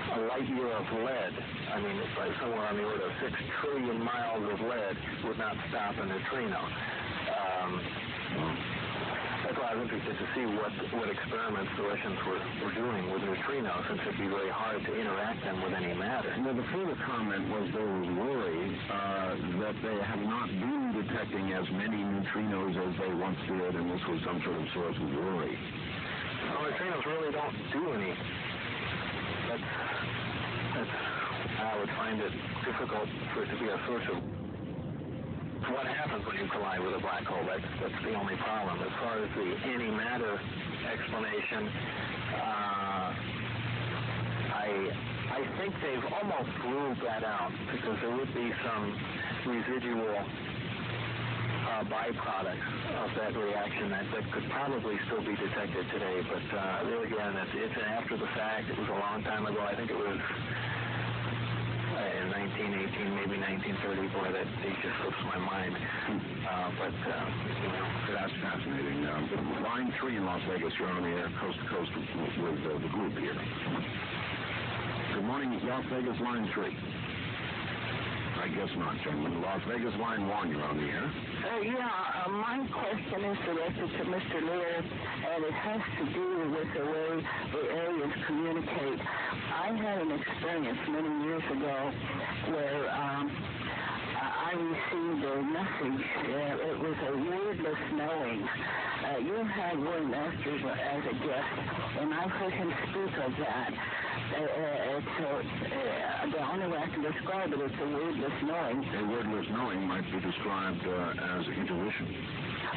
a light year of lead, I mean, it's like somewhere on the order of 6 trillion miles of lead, would not stop a neutrino. That's why I was interested to see what experiments the Russians were doing with neutrinos, since it'd be very hard to interact them with any matter. Well, the further comment was there was worry that they have not been detecting as many neutrinos as they once did, and this was some sort of source of worry. Well, neutrinos really don't do any. I would find it difficult for it to be a source of what happens when you collide with a black hole. That's the only problem. As far as the antimatter explanation, I think they've almost ruled that out because there would be some residual byproducts of that reaction that could probably still be detected today. But there again, it's after the fact. It was a long time ago. I think it was in 1918, maybe 1930. Boy, that just slips my mind. That's fascinating. Line 3 in Las Vegas, you're on the air coast to coast with the group here. Good morning, Las Vegas, line 3. I guess not, gentlemen. Las Vegas, line 1, you're on the air. My question is directed to Mr. Lear, and it has to do with the way the aliens communicate. I had an experience many years ago where I received a message. It was a wordless knowing. You had Warren Masters as a guest, and I heard him speak of that. The only way I can describe it is a wordless knowing. A wordless knowing might be described as intuition.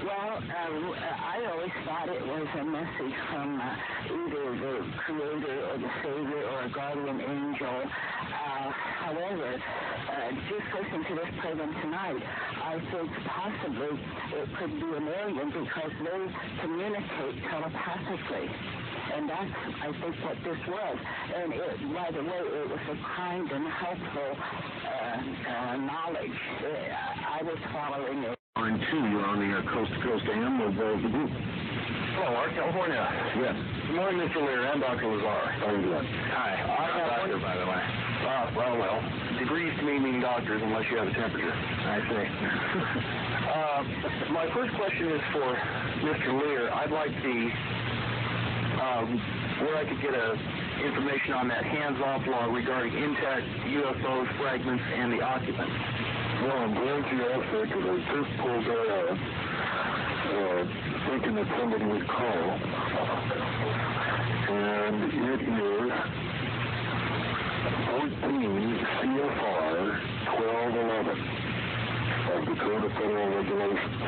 Well, I always thought it was a message from either the Creator or the Savior or a guardian angel. However, just listening to this program tonight, I think possibly it could be an alien because they communicate telepathically. And that's, I think, what this was. And by the way, it was a kind and helpful knowledge. I was following it. Line 2, you're on the coast to coast AM with the group. Hello, Art, California. Yes. Good morning, Mr. Lear and Dr. Lazar. How are you doing? Hi. I'm a doctor, by the way. Well. Degrees to me mean doctors unless you have a temperature. I see. My first question is for Mr. Lear. I'd like where I could get information on that hands-off law regarding intact UFOs, fragments, and the occupants. Well, I'm glad you asked that because I just pulled that out, thinking that somebody would call. And it is 14 CFR 1211 of the Code of Federal Regulations.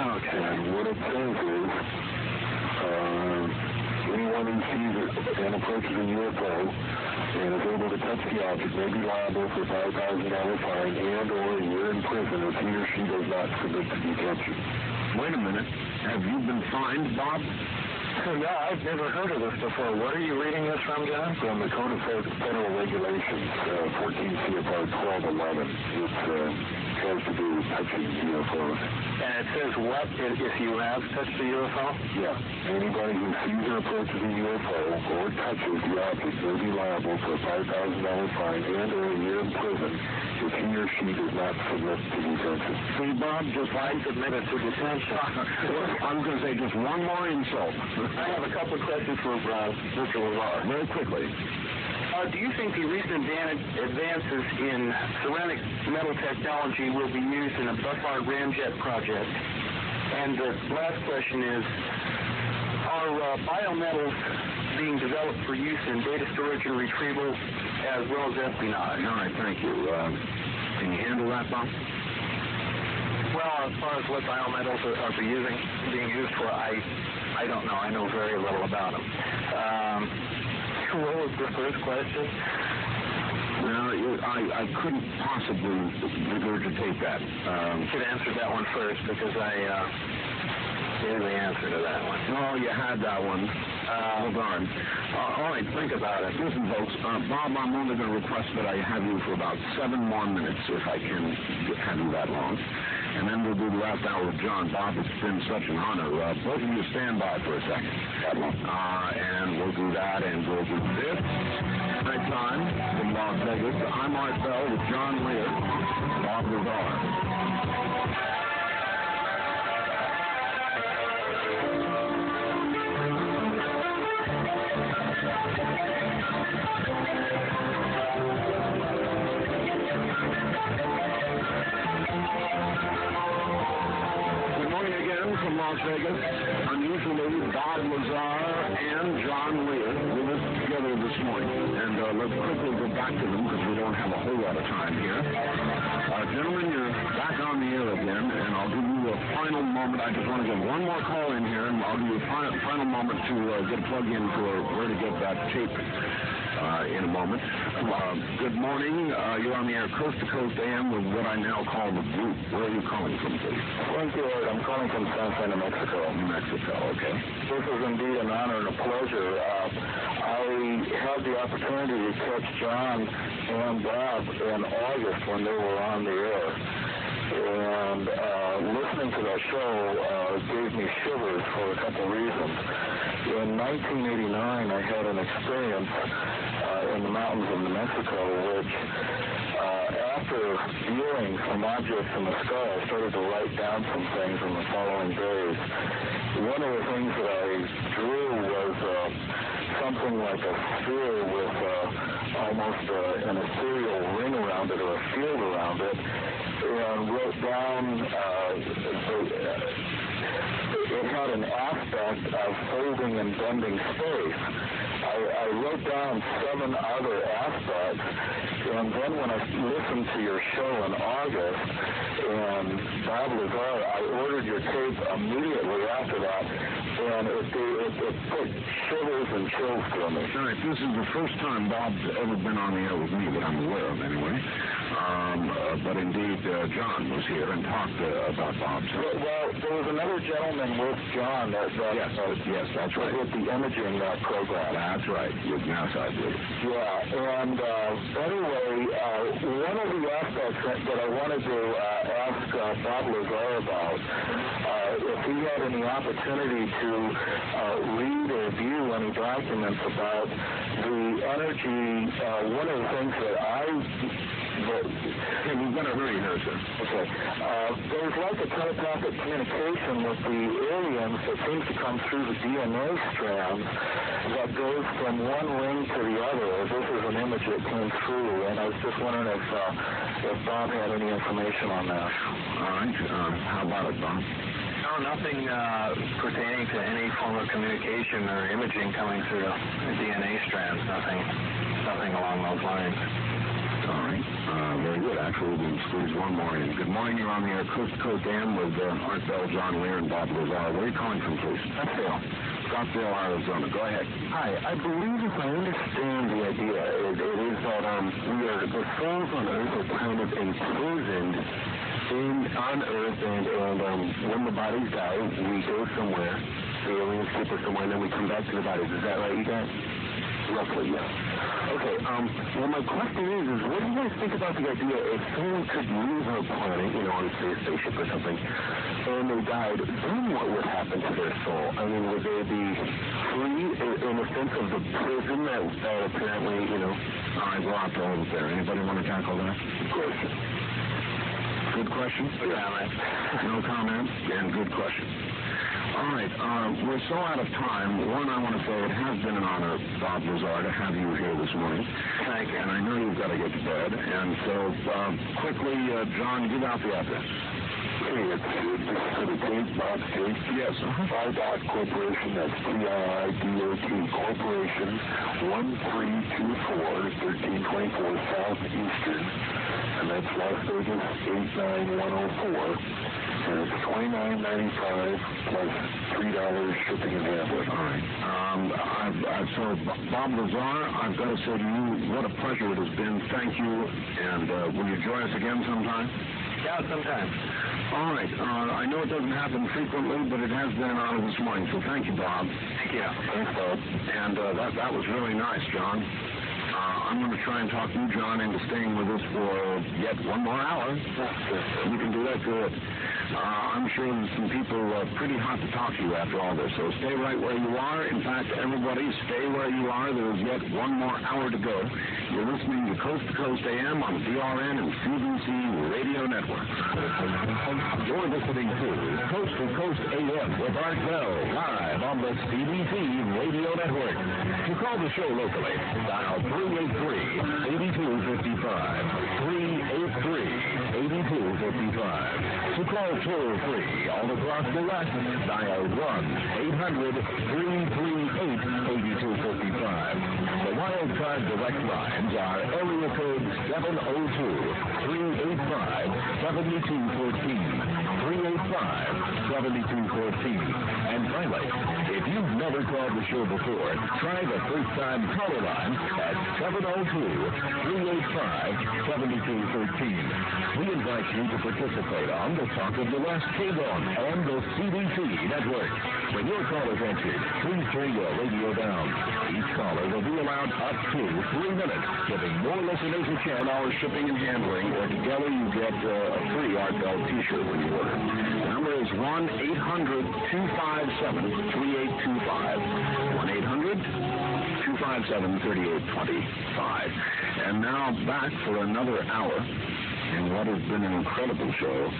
Okay. And what it says is, anyone who sees and approaches a UFO and is able to touch the object may be liable for $5,000 fine and or a year in prison if he or she does not submit to detention. Wait a minute. Have you been fined, Bob? No, I've never heard of this before. What are you reading this from, John? From the Code of Federal Regulations, 14 CFR 1211. It has to do with touching UFOs. And it says what if you have touched a UFO? Yeah. Anybody who sees or approaches a UFO or touches the object may be liable for a $5,000 fine and or a year in prison if he or she does not submit to detention. See, Bob, just I submitted to detention. I was going to say just one more insult. I have a couple of questions for Mr. Lazar. Very quickly. Do you think the recent advances in ceramic metal technology will be used in a Buffard ramjet project? And the last question is, are biometals being developed for use in data storage and retrieval as well as espionage? All right, thank you. Can you handle that, Bob? Well, as far as what biometals are being used for, I don't know. I know very little about them. What was the first question? Well, I couldn't possibly regurgitate that. You should answer that one first because I knew the answer to that one. Oh, you had that one. Well, darn. All right, think about it. Listen, folks, Bob, I'm only going to request that I have you for about 7 more minutes, if I can have you that long. And then we'll do the last hour with John. Bob, it's been such an honor. Both of you stand by for a second. And we'll do that, and we'll do this. Night time from Las Vegas. I'm Art Bell with John Lear, Bob Lazar. From Las Vegas, unusually Bob Lazar and John Lear with us together this morning, and let's quickly go back to them because we don't have a whole lot of time here. Gentlemen, you're back on the air again, and I'll give you a final moment. I just want to get one more call in here, and I'll give you a final moment to get a plug in for where to get that tape in a moment. Good morning. You're on the air Coast to Coast AM with what I now call the group. Where are you calling from, please? Thank you, Ed. I'm calling from San Fran, New Mexico. New Mexico, okay. This is indeed an honor and a pleasure. I had the opportunity to catch John and Bob in August when they were on the air. And listening to that show gave me shivers for a couple reasons. In 1989, I had an experience in the mountains of New Mexico, which after viewing some objects in the sky, I started to write down some things in the following days. One of the things that I drew was something like a sphere with almost an ethereal ring around it or a field around it, and wrote down it had an aspect of folding and bending space. I wrote down 7 other aspects, and then when I listened to your show in August, and Bob Lazar, I ordered your tape immediately after that, and it put shivers and chills through me. All right, this is the first time Bob's ever been on the air with me that I'm aware of, anyway. But indeed, John was here and talked about Bob's. Well, there was another gentleman with John yes, that's right. With the imaging program. That's right, with NASA, I believe. Yeah, and anyway, one of the aspects that I wanted to ask Bob Lazar about, if he had any opportunity to read or view any documents about the energy, one of the things that Hey, we've got to hurry here, sir. Okay. There's like a telepathic communication with the aliens that seems to come through the DNA strands that goes from one ring to the other. This is an image that came through, and I was just wondering if Bob had any information on that. All right. How about it, Bob? No, nothing pertaining to any form of communication or imaging coming through the DNA strands. Nothing along those lines. All right. Very good. Actually, we can squeeze one more in. Good morning. You're on the air Coast to Coast AM with Art Bell, John Lear, and Bob Lazar. Where are you calling from, please? Scottsdale, Arizona. Go ahead. Hi. I believe, if I understand the idea, it is that the souls on Earth are kind of imprisoned on Earth, and when the bodies die, we go somewhere. The aliens keep us somewhere, and then we come back to the bodies. Is that right, you guys? Roughly, yeah. Okay, well, my question is what do you guys think about the idea if someone could leave our planet, on, say, a spaceship or something, and they died, then what would happen to their soul? I mean, would they be free in the sense of the prison that apparently, All right, we'll have to hold it there. Anybody want to tackle that? Of course. Good question? No comment? And good question. All right, we're so out of time. One, I want to say it has been an honor, Bob Lazar, to have you here this morning. Thank you. And I know you've got to get to bed. And so, quickly, John, give out the address. Hey, it's for the tape, Bob's tape. Yes. Dot Corporation, that's TIDOT Corporation, 1324, 1324 Southeastern, and that's Las Vegas 89104. And it's $29.95 plus $3 shipping and handling. All right. So, Bob Lazar, I've got to say to you, what a pleasure it has been. Thank you. And will you join us again sometime? Yeah, sometime. All right. I know it doesn't happen frequently, but it has been an honor this morning. So thank you, Bob. Thank you. Thanks, Bob. And that was really nice, John. I'm going to try and talk you, John, into staying with us for yet one more hour. You can do that good. I'm sure there's some people pretty hot to talk to you after all this, so stay right where you are. In fact, everybody, stay where you are. There is yet one more hour to go. You're listening to Coast AM on VRN and CBC Radio Network. You're listening to Coast to Coast AM with Art Bell, live on the CBC Radio Network. To call the show locally, dial 383-8255. 383-8255. To call toll-free all across the West, dial 1-800-338-8255. The Wildcard direct lines are area code 702-385-7214, 385-7214. And finally, if you've never called the show before, try the first-time caller line at 702-385-7213. We invite you to participate on the Talk of the West K-Bone and the CDC network. When your call is answered, please turn your radio down. Each caller will be allowed up to 3 minutes, giving more listeners a chance. $1 shipping and handling, or together you get a free Art Bell t-shirt when you order. The number is 1-800-257-3825. 1-800-257-3825. And now back for another hour in what has been an incredible show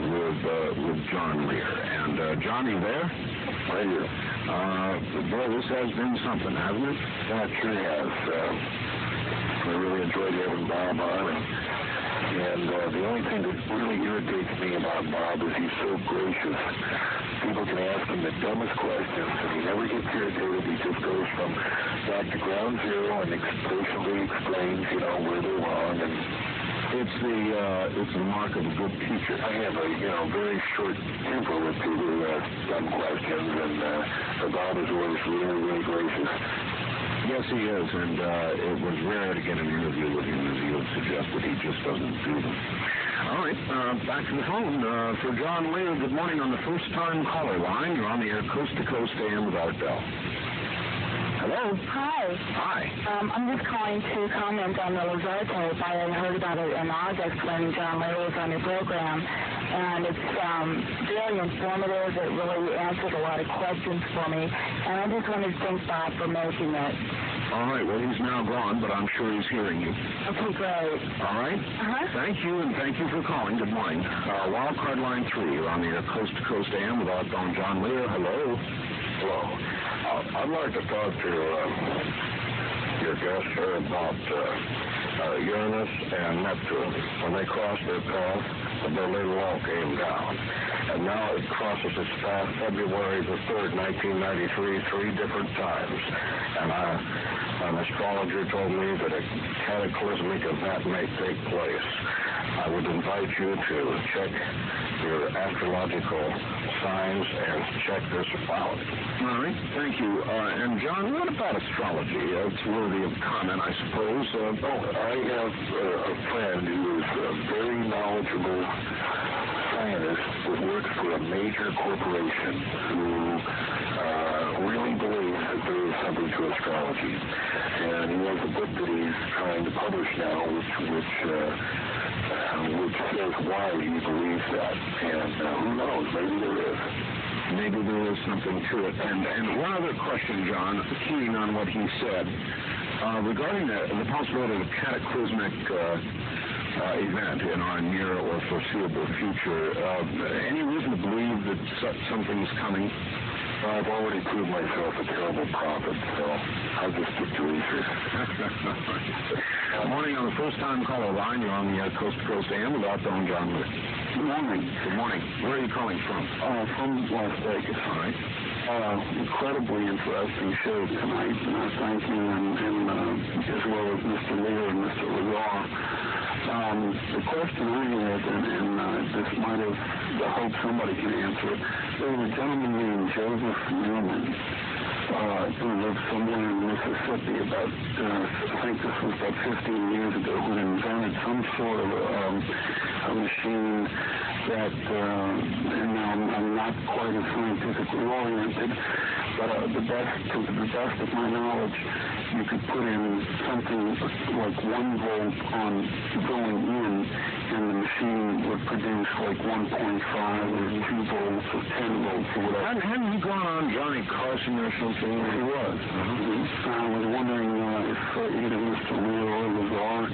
with John Lear. And John, you there? Right here. Boy, this has been something, hasn't it? Yeah, it sure has. I really enjoyed having Bob on. And the only thing that really irritates me about Bob is he's so gracious. People can ask him the dumbest questions, and he never gets irritated. He just goes from back to ground zero and patiently explains, where they're wrong. And it's the mark of a good teacher. I have a very short temper with people who ask dumb questions, and Bob is always really, really gracious. Yes, he is, and it was rare to get an interview with him, as he would suggest that he just doesn't do them. All right, back to the phone for John Lear. Good morning on the first-time caller line. You're on the air coast to coast AM with Art Bell. Hello? Hi. Hi. I'm just calling to comment on the Lazar tape. I heard about it in August when John Lear was on your program, and it's very informative. It really answered a lot of questions for me, and I just wanted to thank Bob for making it. All right, well, he's now gone, but I'm sure he's hearing you. Okay, great. All right? Thank you, and thank you for calling. Good morning. Wildcard line 3, you're on the air coast to coast AM with Art Bell and John Lear. Hello. Hello. I'd like to talk to your guest here about Uranus and Neptune. When they crossed their path, the Berlin Wall came down. And now it crosses its path February the 3rd, 1993, 3 different times. And an astrologer told me that a cataclysmic event may take place. I would invite you to check your astrological signs and check this out. All right, thank you. And John, what about astrology? It's worthy of comment, I suppose. I have a friend who is a very knowledgeable scientist that works for a major corporation who really believes that there is something to astrology. And he has a book that he's trying to publish now, which says why he believes that. And who knows, maybe there is. Maybe there is something to it. And one other question, John, keying on what he said, regarding the possibility of a cataclysmic event in our near or foreseeable future, any reason to believe that something's coming? I've already proved myself a terrible prophet, so I'll just stick to research. Good morning on the first-time caller line. You're on the coast to coast AM with Art Bell and John Lear. Good morning. Good morning. Where are you calling from? From Las Vegas. All right. Incredibly interesting show tonight. Thank you, and as well as Mr. Lear and Mr. Lazar. The question I had, and this might have, I hope somebody can answer it. There was a gentleman named Joseph Newman who lived somewhere in Mississippi about, I think this was about 15 years ago, who invented some sort of a machine that, and now I'm not quite as scientifically oriented, but to the best of my knowledge, you could put in something like 1 volt on going in, and the machine would produce like 1.5 or 2 volts or 10 volts or whatever. Hadn't he gone on Johnny Carson or something? He was. I was wondering if either Mr. Lear or Lazar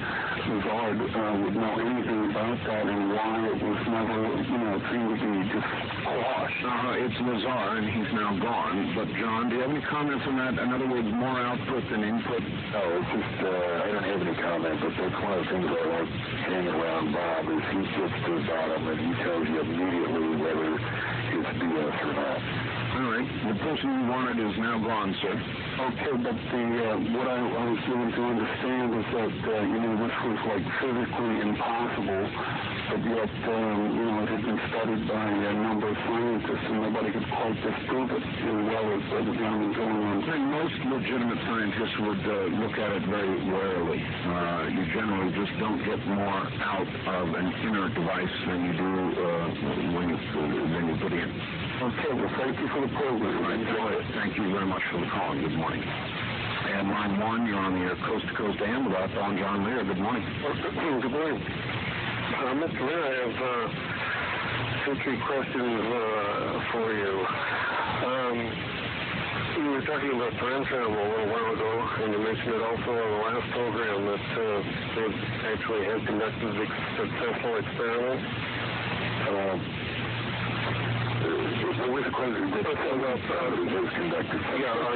would know anything about that and why it was never, it seemed to be just quashed. It's Lazar, and he's now gone. But, John, do you have any comments on that? In other words, more output than input? No, it's just, I don't have any comment, but that's one of the things I like hanging around Bob is he gets to the bottom and he tells you immediately whether it's BS or not. All right. The person you wanted is now gone, sir. Okay, but what I was given to understand is that, this was like physically impossible, but yet, it had been studied by a number of scientists and nobody could quite disprove it as well as the gentleman going on. And most legitimate scientists would look at it very warily. You generally just don't get more out of an inert device than you do when you put in. Okay, well, thank you for the program. I enjoy it. Thank you very much for the call. Good morning. And line 1, you're on the air Coast to Coast AM with Outbound John Lear. Good morning. Good morning. Mr. Lear, I have 2-3 questions for you. You were talking about parentheral a little while ago, and you mentioned it also on the last program that they actually had conducted successful experiments. What was the question? On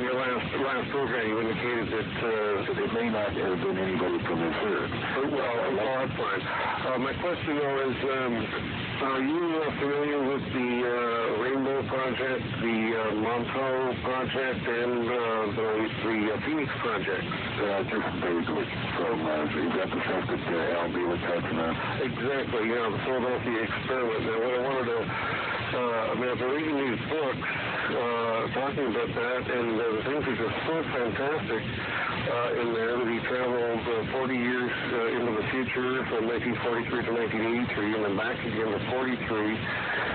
your last program, you indicated that it may not have been anybody from this earth. Well, that's fine. My question, though, is are you familiar with the Rainbow Project, the Montauk Project, and the Phoenix Project? Just vaguely. From, is that the stuff that Al B was talking about? Exactly, the Philadelphia experiment. Now, what I wanted to I've been reading these books talking about that, and the things are just so fantastic in there that he traveled 40 years into the future from 1943 to 1983 and then back again to 43.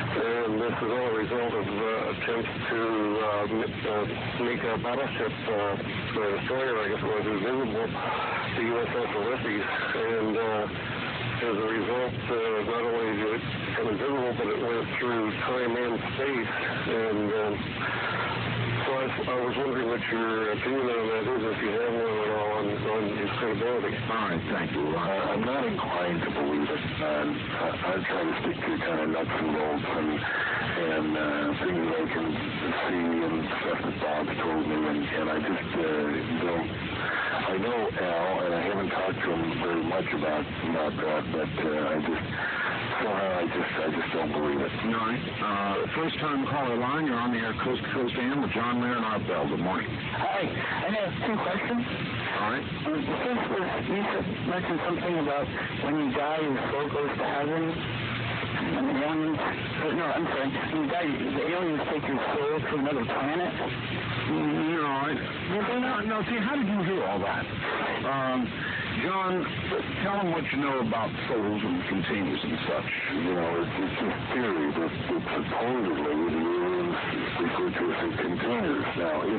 And this is all a result of attempts to make a battleship, a destroyer, I guess it was, invisible, the USS Ulysses. And as a result, not only did it become invisible, but it went through time and space. And so I was wondering what your opinion on that is, if you have one at all, on his credibility. All right, thank you. I'm not inclined to believe it. I try to stick to kind of nuts and bolts and things that I can see and stuff that Bob's told me, and I just don't. I know Al, and I haven't talked to him very much about that, but I just don't believe it. All right. First time caller line, you're on the air Coast to Coast AM with John Lear and Art Bell. Good morning. Hi, I have 2 questions. All right. The first was, you mentioned something about when you die, your soul goes to heaven. And the aliens, when you die, the aliens take your soul to another planet. No, see, how did you hear all that? John, tell them what you know about souls and containers and such. It's just theory that supposedly the aliens refer to us as containers. Now, if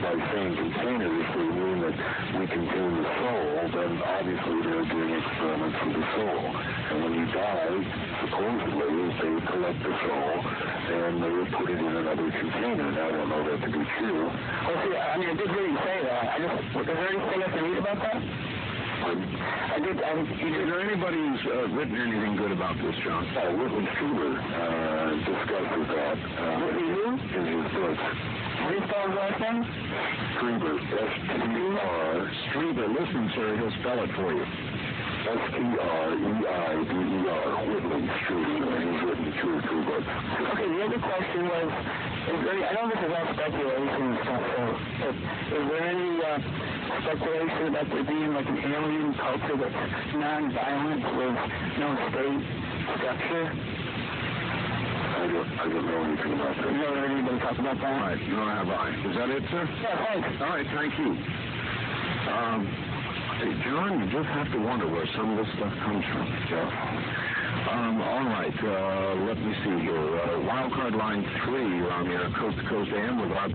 by saying containers they mean that we contain the soul, then obviously they're doing experiments with the soul. And when you die, supposedly they collect the soul and they will put it in another container. Now, I don't know that to be true. Well, see, I did hear you say that. Is there anything I can read about that? Is there anybody who's written anything good about this, John? Whitley Strieber discusses that. Whitley who? In his book. How do you spell his last name? Strieber. S-T-R. Strieber. Listen, sir, he'll spell it for you. S-T-R-E-I-B-E-R. Whitley Strieber. And he's written 2 or 3 books. Okay, the other question was, I know this is all speculation and stuff, but is there any speculation about there being like an alien culture that's non-violent with no state structure? I don't know anything about that. You never heard anybody talk about that? All right, nor have I. Is that it, sir? Yeah, thanks. All right, thank you. Hey, John, you just have to wonder where some of this stuff comes from, Jeff. All right, let me see here. Wildcard line 3, you're on the air Coast to Coast AM with our...